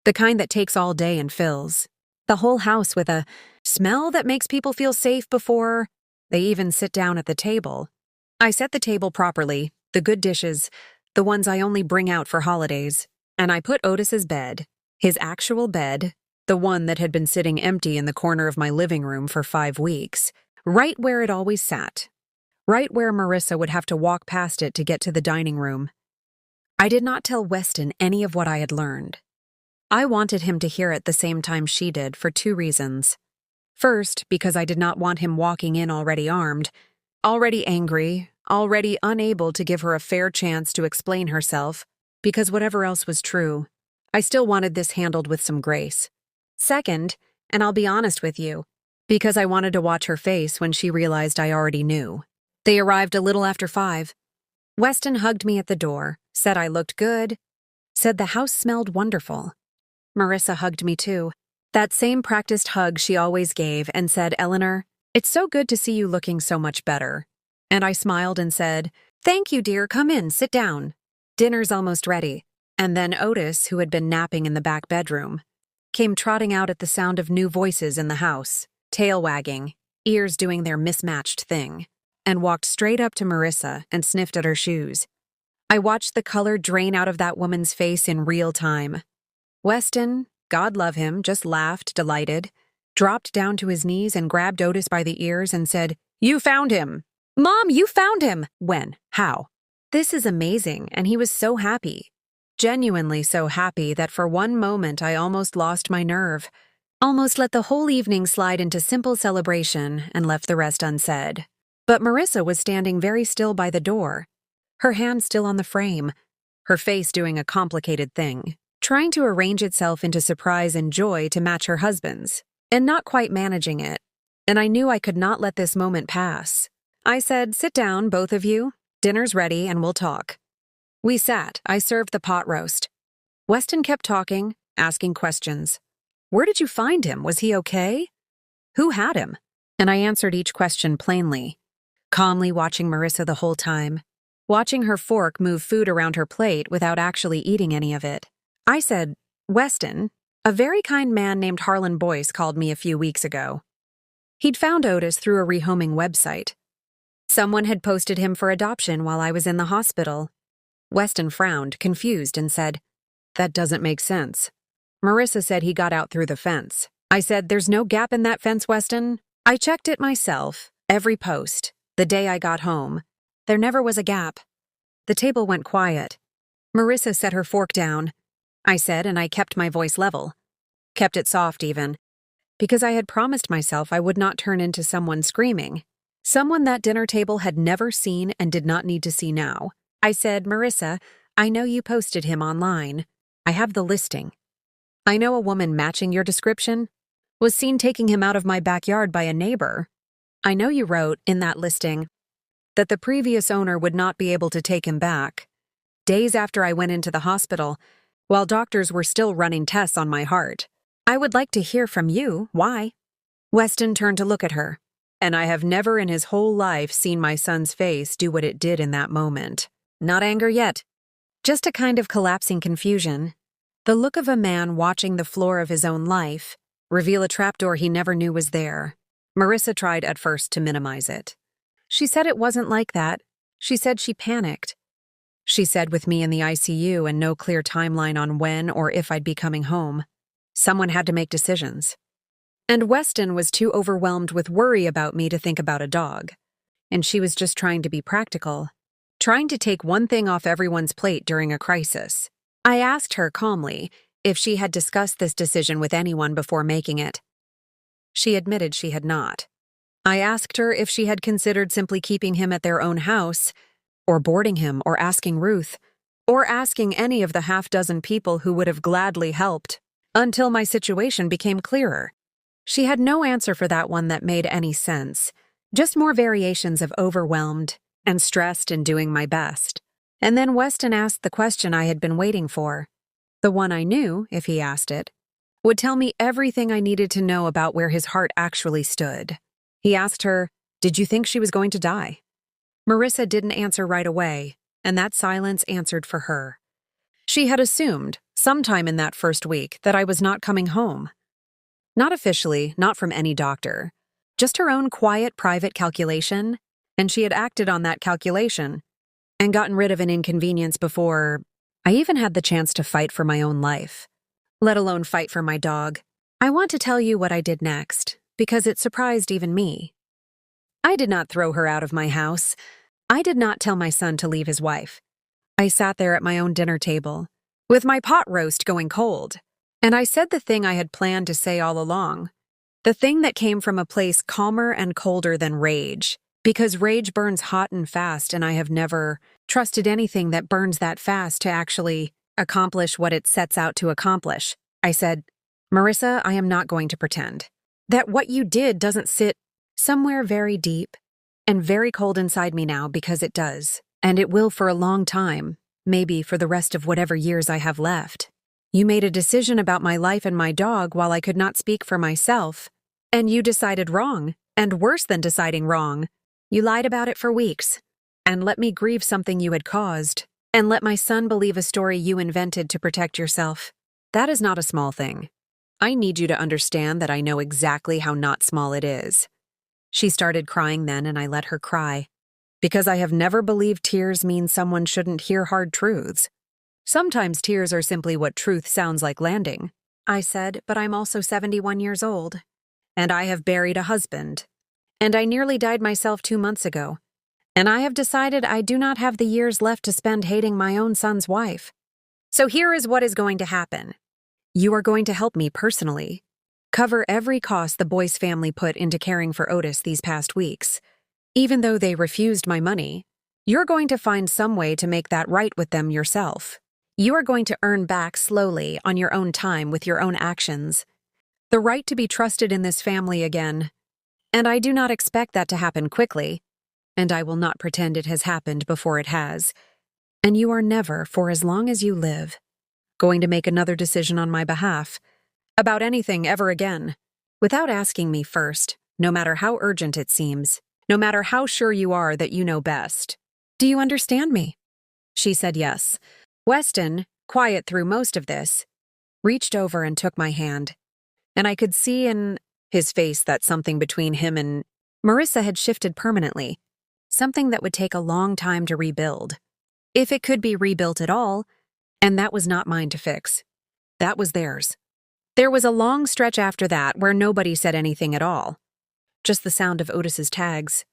The kind that takes all day and fills the whole house with a smell that makes people feel safe before they even sit down at the table. I set the table properly, the good dishes, the ones I only bring out for holidays, and I put Otis's bed, his actual bed, the one that had been sitting empty in the corner of my living room for 5 weeks, right where it always sat, right where Marissa would have to walk past it to get to the dining room. I did not tell Weston any of what I had learned. I wanted him to hear it the same time she did for 2 reasons. First, because I did not want him walking in already armed, already angry, already unable to give her a fair chance to explain herself, because whatever else was true, I still wanted this handled with some grace. Second, and I'll be honest with you, because I wanted to watch her face when she realized I already knew. They arrived a little after 5. Weston hugged me at the door, said I looked good, said the house smelled wonderful. Marissa hugged me too, that same practiced hug she always gave, and said, "Eleanor, it's so good to see you looking so much better." And I smiled and said, "Thank you, dear, come in, sit down. Dinner's almost ready." And then Otis, who had been napping in the back bedroom, came trotting out at the sound of new voices in the house, tail wagging, ears doing their mismatched thing, and walked straight up to Marissa and sniffed at her shoes. I watched the color drain out of that woman's face in real time. Weston, God love him, just laughed, delighted, dropped down to his knees and grabbed Otis by the ears and said, "You found him! Mom, you found him!" When? How? This is amazing, and he was so happy. Genuinely so happy that for one moment I almost lost my nerve, almost let the whole evening slide into simple celebration and left the rest unsaid. But Marissa was standing very still by the door, her hand still on the frame, her face doing a complicated thing, trying to arrange itself into surprise and joy to match her husband's, and not quite managing it, and I knew I could not let this moment pass. I said, "Sit down, both of you. Dinner's ready, and we'll talk." We sat. I served the pot roast. Weston kept talking, asking questions. "Where did you find him? Was he okay? Who had him?" And I answered each question plainly, calmly watching Marissa the whole time, watching her fork move food around her plate without actually eating any of it. I said, "Weston, a very kind man named Harlan Boyce called me a few weeks ago. He'd found Otis through a rehoming website. Someone had posted him for adoption while I was in the hospital." Weston frowned, confused, and said, "That doesn't make sense." Marissa said he got out through the fence. I said, "There's no gap in that fence, Weston. I checked it myself, every post, the day I got home. There never was a gap." The table went quiet. Marissa set her fork down. I said, and I kept my voice level. Kept it soft even, because I had promised myself I would not turn into someone screaming. Someone that dinner table had never seen and did not need to see now. I said, "Marissa, I know you posted him online. I have the listing. I know a woman matching your description was seen taking him out of my backyard by a neighbor. I know you wrote in that listing that the previous owner would not be able to take him back. Days after I went into the hospital, while doctors were still running tests on my heart. I would like to hear from you. Why? Weston turned to look at her, and I have never in his whole life seen my son's face do what it did in that moment. Not anger yet, just a kind of collapsing confusion. The look of a man watching the floor of his own life reveal a trapdoor he never knew was there. Marissa tried at first to minimize it. She said it wasn't like that. She said she panicked. She said with me in the ICU and no clear timeline on when or if I'd be coming home, someone had to make decisions. And Weston was too overwhelmed with worry about me to think about a dog. And she was just trying to be practical, trying to take one thing off everyone's plate during a crisis. I asked her calmly if she had discussed this decision with anyone before making it. She admitted she had not. I asked her if she had considered simply keeping him at their own house, or boarding him, or asking Ruth, or asking any of the half-dozen people who would have gladly helped, until my situation became clearer. She had no answer for that one that made any sense, just more variations of overwhelmed and stressed and doing my best. And then Weston asked the question I had been waiting for, the one I knew, if he asked it, would tell me everything I needed to know about where his heart actually stood. He asked her, "Did you think she was going to die?" Marissa didn't answer right away, and that silence answered for her. She had assumed, sometime in that first week, that I was not coming home. Not officially, not from any doctor. Just her own quiet, private calculation, and she had acted on that calculation and gotten rid of an inconvenience before I even had the chance to fight for my own life, let alone fight for my dog. I want to tell you what I did next, because it surprised even me. I did not throw her out of my house. I did not tell my son to leave his wife. I sat there at my own dinner table, with my pot roast going cold, and I said the thing I had planned to say all along, the thing that came from a place calmer and colder than rage, because rage burns hot and fast, and I have never trusted anything that burns that fast to actually accomplish what it sets out to accomplish. I said, "Marissa, I am not going to pretend that what you did doesn't sit somewhere very deep and very cold inside me now, because it does, and it will for a long time, maybe for the rest of whatever years I have left. You made a decision about my life and my dog while I could not speak for myself, and you decided wrong, and worse than deciding wrong. You lied about it for weeks, and let me grieve something you had caused, and let my son believe a story you invented to protect yourself. That is not a small thing. I need you to understand that I know exactly how not small it is." She started crying then, and I let her cry, because I have never believed tears mean someone shouldn't hear hard truths. Sometimes tears are simply what truth sounds like landing. I said, "But I'm also 71 years old, and I have buried a husband, and I nearly died myself 2 months ago, and I have decided I do not have the years left to spend hating my own son's wife. So here is what is going to happen. You are going to help me personally cover every cost the boy's family put into caring for Otis these past weeks. Even though they refused my money, you're going to find some way to make that right with them yourself. You are going to earn back slowly on your own time with your own actions the right to be trusted in this family again. And I do not expect that to happen quickly, and I will not pretend it has happened before it has. And you are never, for as long as you live, going to make another decision on my behalf about anything ever again, without asking me first, no matter how urgent it seems, no matter how sure you are that you know best. Do you understand me?" She said yes. Weston, quiet through most of this, reached over and took my hand, and I could see in his face that something between him and Marissa had shifted permanently, something that would take a long time to rebuild. If it could be rebuilt at all, and that was not mine to fix. That was theirs. There was a long stretch after that where nobody said anything at all. Just the sound of Otis's tags,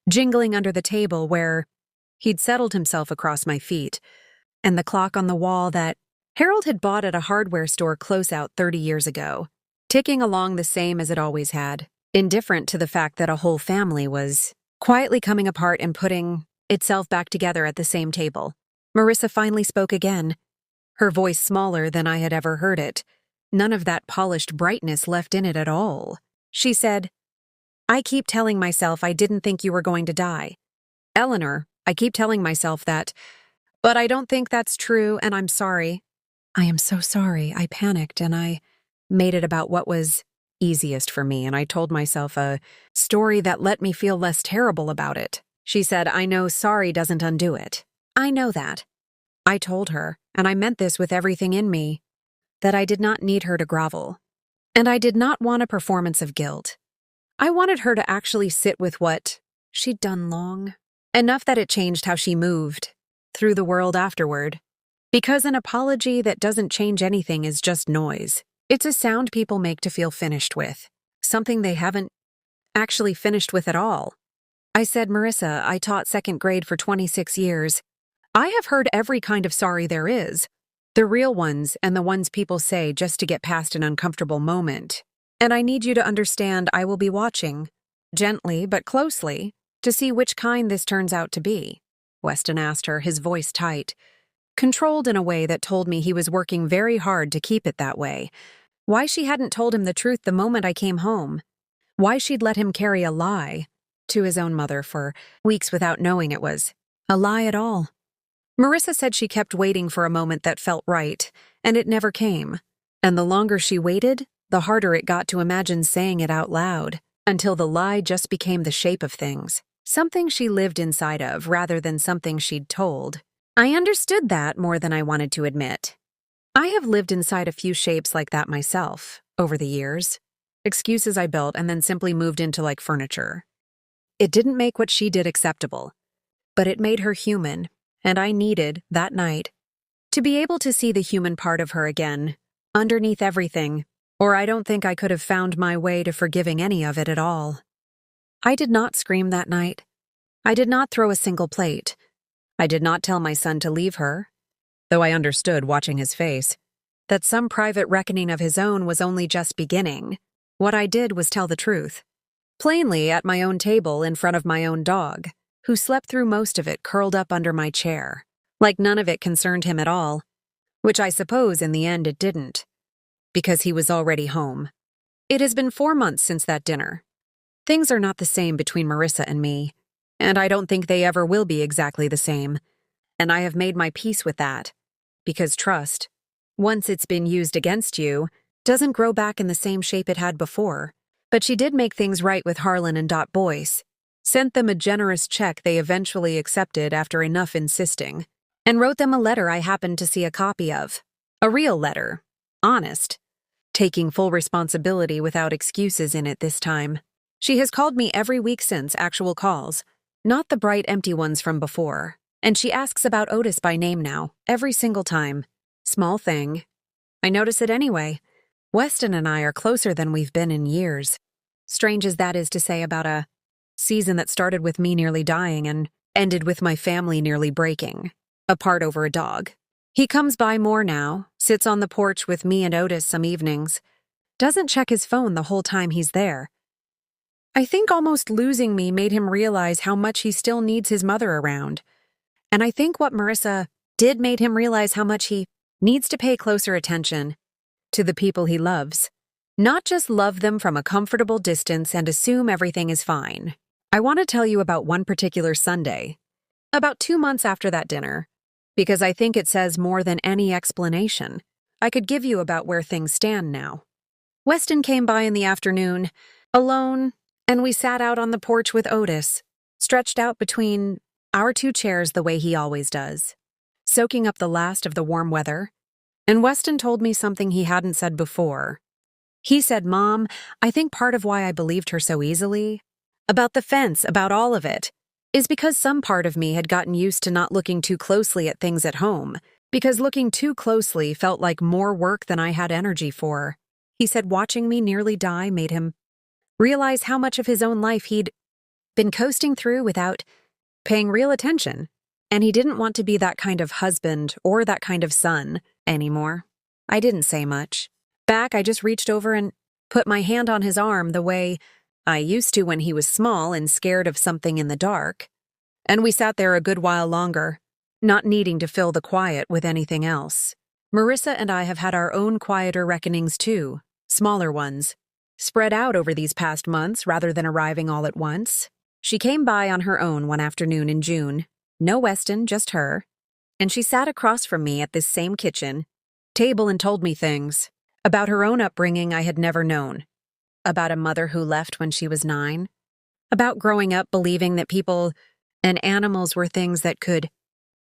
jingling under the table where he'd settled himself across my feet, and the clock on the wall that Harold had bought at a hardware store close out 30 years ago, ticking along the same as it always had, indifferent to the fact that a whole family was quietly coming apart and putting itself back together at the same table. Marissa finally spoke again, her voice smaller than I had ever heard it, none of that polished brightness left in it at all. She said, "I keep telling myself I didn't think you were going to die. Eleanor, I keep telling myself that, but I don't think that's true, and I'm sorry. I am so sorry. I panicked, and I made it about what was easiest for me, and I told myself a story that let me feel less terrible about it. She said, I know sorry doesn't undo it. I know that. I told her, and I meant this with everything in me, that I did not need her to grovel. And I did not want a performance of guilt. I wanted her to actually sit with what she'd done long, enough that it changed how she moved through the world afterward. Because an apology that doesn't change anything is just noise. It's a sound people make to feel finished with, something they haven't actually finished with at all. I said, Marissa, I taught second grade for 26 years. I have heard every kind of sorry there is. The real ones and the ones people say just to get past an uncomfortable moment. And I need you to understand I will be watching, gently but closely, to see which kind this turns out to be. Weston asked her, his voice tight, controlled in a way that told me he was working very hard to keep it that way. Why she hadn't told him the truth the moment I came home. Why she'd let him carry a lie to his own mother for weeks without knowing it was a lie at all. Marissa said she kept waiting for a moment that felt right, and it never came. And the longer she waited, the harder it got to imagine saying it out loud, until the lie just became the shape of things, something she lived inside of rather than something she'd told. I understood that more than I wanted to admit. I have lived inside a few shapes like that myself, over the years. Excuses I built and then simply moved into like furniture. It didn't make what she did acceptable, but it made her human, and I needed, that night, to be able to see the human part of her again, underneath everything, or I don't think I could have found my way to forgiving any of it at all. I did not scream that night. I did not throw a single plate. I did not tell my son to leave her, though I understood, watching his face, that some private reckoning of his own was only just beginning. What I did was tell the truth. Plainly at my own table in front of my own dog, who slept through most of it curled up under my chair, like none of it concerned him at all, which I suppose in the end it didn't, because he was already home. It has been 4 months since that dinner. Things are not the same between Marissa and me, and I don't think they ever will be exactly the same, and I have made my peace with that, because trust, once it's been used against you, doesn't grow back in the same shape it had before. But she did make things right with Harlan and Dot Boyce, sent them a generous check they eventually accepted after enough insisting, and wrote them a letter I happened to see a copy of. A real letter. Honest. Taking full responsibility without excuses in it this time. She has called me every week since, actual calls, not the bright empty ones from before, and she asks about Otis by name now, every single time. Small thing. I notice it anyway. Weston and I are closer than we've been in years. Strange as that is to say about a season that started with me nearly dying and ended with my family nearly breaking, apart over a dog. He comes by more now, sits on the porch with me and Otis some evenings, doesn't check his phone the whole time he's there. I think almost losing me made him realize how much he still needs his mother around. And I think what Marissa did made him realize how much he needs to pay closer attention to the people he loves. Not just love them from a comfortable distance and assume everything is fine. I want to tell you about one particular Sunday, about 2 months after that dinner, because I think it says more than any explanation I could give you about where things stand now. Weston came by in the afternoon, alone, and we sat out on the porch with Otis, stretched out between our 2 chairs the way he always does, soaking up the last of the warm weather. And Weston told me something he hadn't said before. He said, Mom, I think part of why I believed her so easily, about the fence, about all of it, is because some part of me had gotten used to not looking too closely at things at home, because looking too closely felt like more work than I had energy for. He said watching me nearly die made him realize how much of his own life he'd been coasting through without paying real attention. And he didn't want to be that kind of husband or that kind of son anymore. I didn't say much. Back, I just reached over and put my hand on his arm the way I used to when he was small and scared of something in the dark. And we sat there a good while longer, not needing to fill the quiet with anything else. Marissa and I have had our own quieter reckonings too, smaller ones, spread out over these past months rather than arriving all at once. She came by on her own one afternoon in June. No Weston, just her. And she sat across from me at this same kitchen table and told me things about her own upbringing I had never known, about a mother who left when she was 9, about growing up believing that people and animals were things that could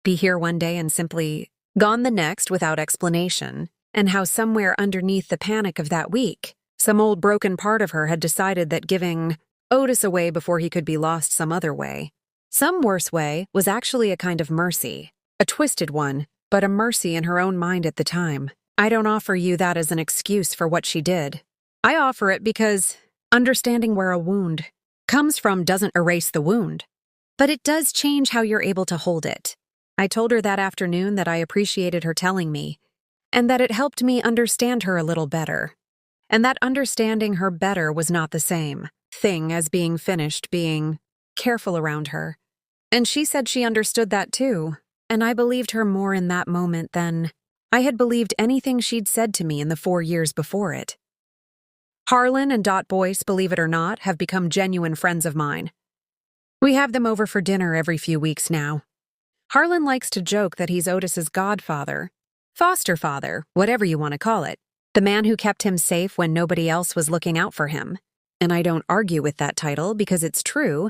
be here one day and simply gone the next without explanation, and how somewhere underneath the panic of that week, some old broken part of her had decided that giving Otis away before he could be lost some other way, some worse way, was actually a kind of mercy, a twisted one, but a mercy in her own mind at the time. I don't offer you that as an excuse for what she did. I offer it because understanding where a wound comes from doesn't erase the wound, but it does change how you're able to hold it. I told her that afternoon that I appreciated her telling me, and that it helped me understand her a little better, and that understanding her better was not the same thing as being finished, being careful around her. And she said she understood that too, and I believed her more in that moment than I had believed anything she'd said to me in the 4 years before it. Harlan and Dot Boyce, believe it or not, have become genuine friends of mine. We have them over for dinner every few weeks now. Harlan likes to joke that he's Otis's godfather, foster father, whatever you want to call it, the man who kept him safe when nobody else was looking out for him. And I don't argue with that title because it's true,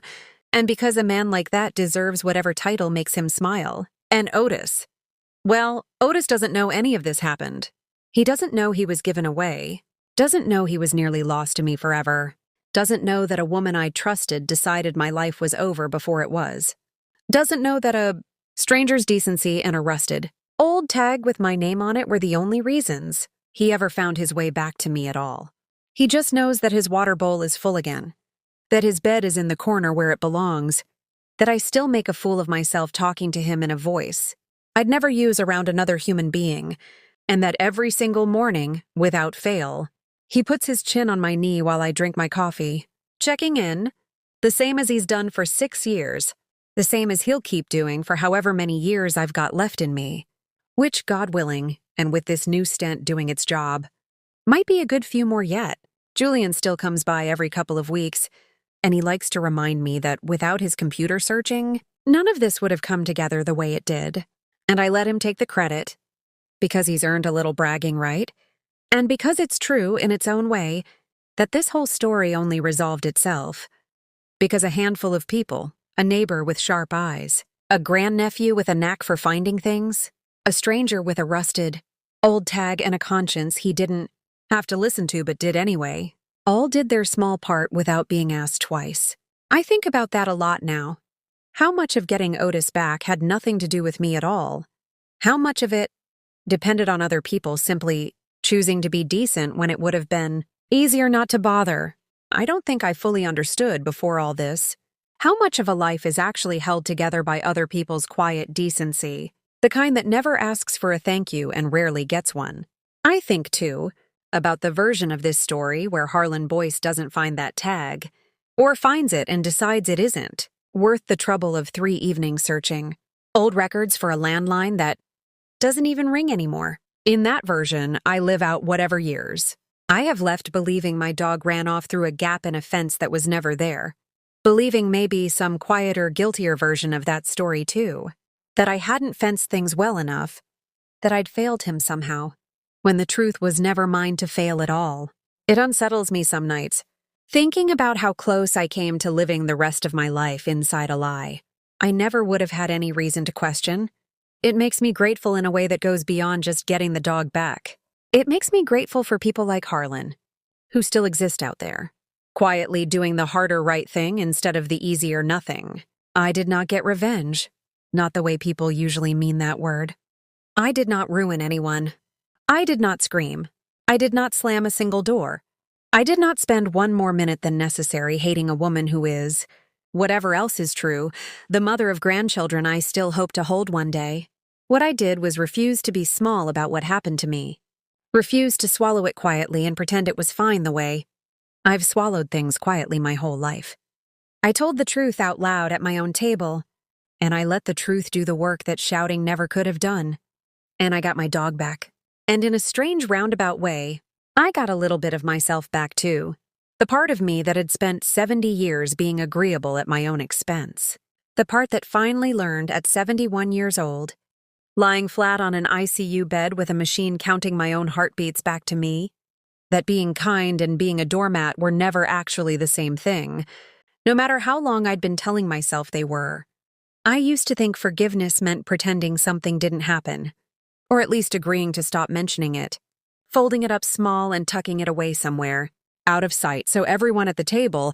and because a man like that deserves whatever title makes him smile. And Otis. Well, Otis doesn't know any of this happened. He doesn't know he was given away, doesn't know he was nearly lost to me forever, doesn't know that a woman I trusted decided my life was over before it was, doesn't know that a stranger's decency and a rusted old tag with my name on it were the only reasons he ever found his way back to me at all. He just knows that his water bowl is full again, that his bed is in the corner where it belongs, that I still make a fool of myself talking to him in a voice I'd never use around another human being, and that every single morning, without fail, he puts his chin on my knee while I drink my coffee, checking in, the same as he's done for 6 years, the same as he'll keep doing for however many years I've got left in me, which, God willing, and with this new stent doing its job, might be a good few more yet. Julian still comes by every couple of weeks, and he likes to remind me that without his computer searching, none of this would have come together the way it did. And I let him take the credit, because he's earned a little bragging right, and because it's true in its own way that this whole story only resolved itself because a handful of people, a neighbor with sharp eyes, a grandnephew with a knack for finding things, a stranger with a rusted old tag and a conscience he didn't have to listen to but did anyway, all did their small part without being asked twice. I think about that a lot now. How much of getting Otis back had nothing to do with me at all? How much of it depended on other people simply choosing to be decent when it would have been easier not to bother? I don't think I fully understood before all this how much of a life is actually held together by other people's quiet decency, the kind that never asks for a thank you and rarely gets one. I think, too, about the version of this story where Harlan Boyce doesn't find that tag, or finds it and decides it isn't worth the trouble of 3 evenings searching old records for a landline that doesn't even ring anymore. In that version, I live out whatever years. I have left believing my dog ran off through a gap in a fence that was never there, believing maybe some quieter, guiltier version of that story too, that I hadn't fenced things well enough, that I'd failed him somehow, when the truth was never mine to fail at all. It unsettles me some nights, thinking about how close I came to living the rest of my life inside a lie I never would have had any reason to question. It makes me grateful in a way that goes beyond just getting the dog back. It makes me grateful for people like Harlan, who still exist out there, quietly doing the harder right thing instead of the easier nothing. I did not get revenge, not the way people usually mean that word. I did not ruin anyone. I did not scream. I did not slam a single door. I did not spend 1 more minute than necessary hating a woman who is, whatever else is true, the mother of grandchildren I still hope to hold one day. What I did was refuse to be small about what happened to me. Refuse to swallow it quietly and pretend it was fine the way I've swallowed things quietly my whole life. I told the truth out loud at my own table, and I let the truth do the work that shouting never could have done. And I got my dog back. And in a strange roundabout way, I got a little bit of myself back too. The part of me that had spent 70 years being agreeable at my own expense. The part that finally learned at 71 years old, lying flat on an ICU bed with a machine counting my own heartbeats back to me, that being kind and being a doormat were never actually the same thing, no matter how long I'd been telling myself they were. I used to think forgiveness meant pretending something didn't happen, or at least agreeing to stop mentioning it, folding it up small and tucking it away somewhere, out of sight so everyone at the table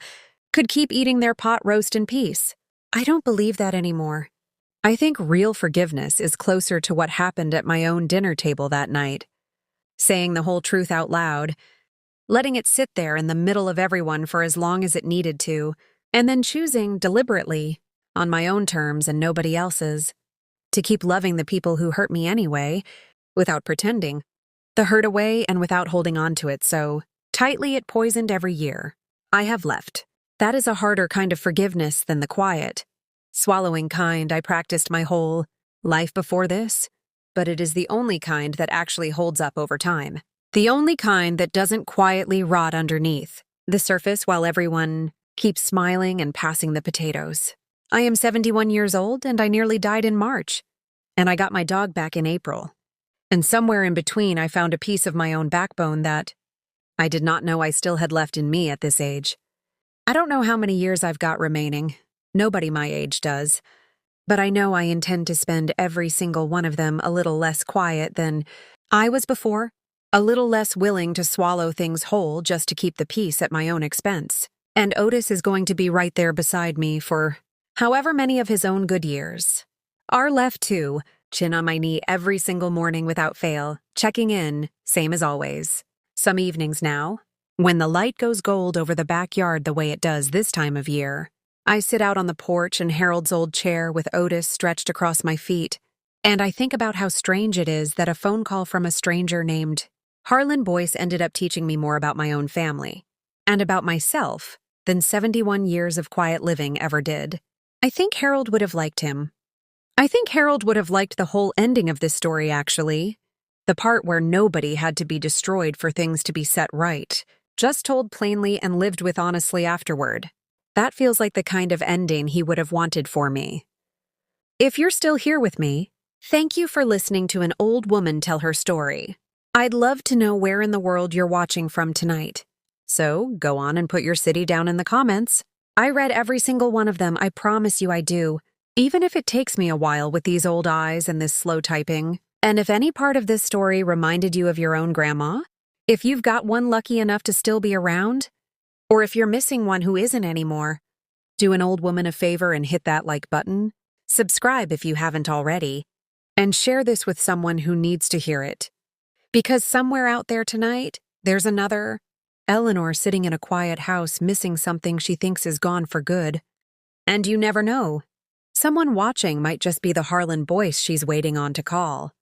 could keep eating their pot roast in peace. I don't believe that anymore. I think real forgiveness is closer to what happened at my own dinner table that night. Saying the whole truth out loud, letting it sit there in the middle of everyone for as long as it needed to, and then choosing deliberately, on my own terms and nobody else's, to keep loving the people who hurt me anyway, without pretending, the hurt away and without holding on to it so tightly it poisoned every year. I have left. That is a harder kind of forgiveness than the quiet, swallowing kind I practiced my whole life before this, but it is the only kind that actually holds up over time. The only kind that doesn't quietly rot underneath the surface while everyone keeps smiling and passing the potatoes. I am 71 years old and I nearly died in March, and I got my dog back in April. And somewhere in between I found a piece of my own backbone that I did not know I still had left in me at this age. I don't know how many years I've got remaining. Nobody my age does. But I know I intend to spend every single one of them a little less quiet than I was before, a little less willing to swallow things whole just to keep the peace at my own expense. And Otis is going to be right there beside me for however many of his own good years. Our left too, chin on my knee every single morning without fail, checking in, same as always. Some evenings now, when the light goes gold over the backyard the way it does this time of year, I sit out on the porch in Harold's old chair with Otis stretched across my feet, and I think about how strange it is that a phone call from a stranger named Harlan Boyce ended up teaching me more about my own family, and about myself, than 71 years of quiet living ever did. I think Harold would have liked him. I think Harold would have liked the whole ending of this story, actually. The part where nobody had to be destroyed for things to be set right, just told plainly and lived with honestly afterward. That feels like the kind of ending he would have wanted for me. If you're still here with me, thank you for listening to an old woman tell her story. I'd love to know where in the world you're watching from tonight. So go on and put your city down in the comments. I read every single one of them, I promise you I do, even if it takes me a while with these old eyes and this slow typing. And if any part of this story reminded you of your own grandma, if you've got one lucky enough to still be around, or if you're missing one who isn't anymore, do an old woman a favor and hit that like button, subscribe if you haven't already, and share this with someone who needs to hear it. Because somewhere out there tonight, there's another Eleanor sitting in a quiet house missing something she thinks is gone for good. And you never know. Someone watching might just be the Harlan Boyce she's waiting on to call.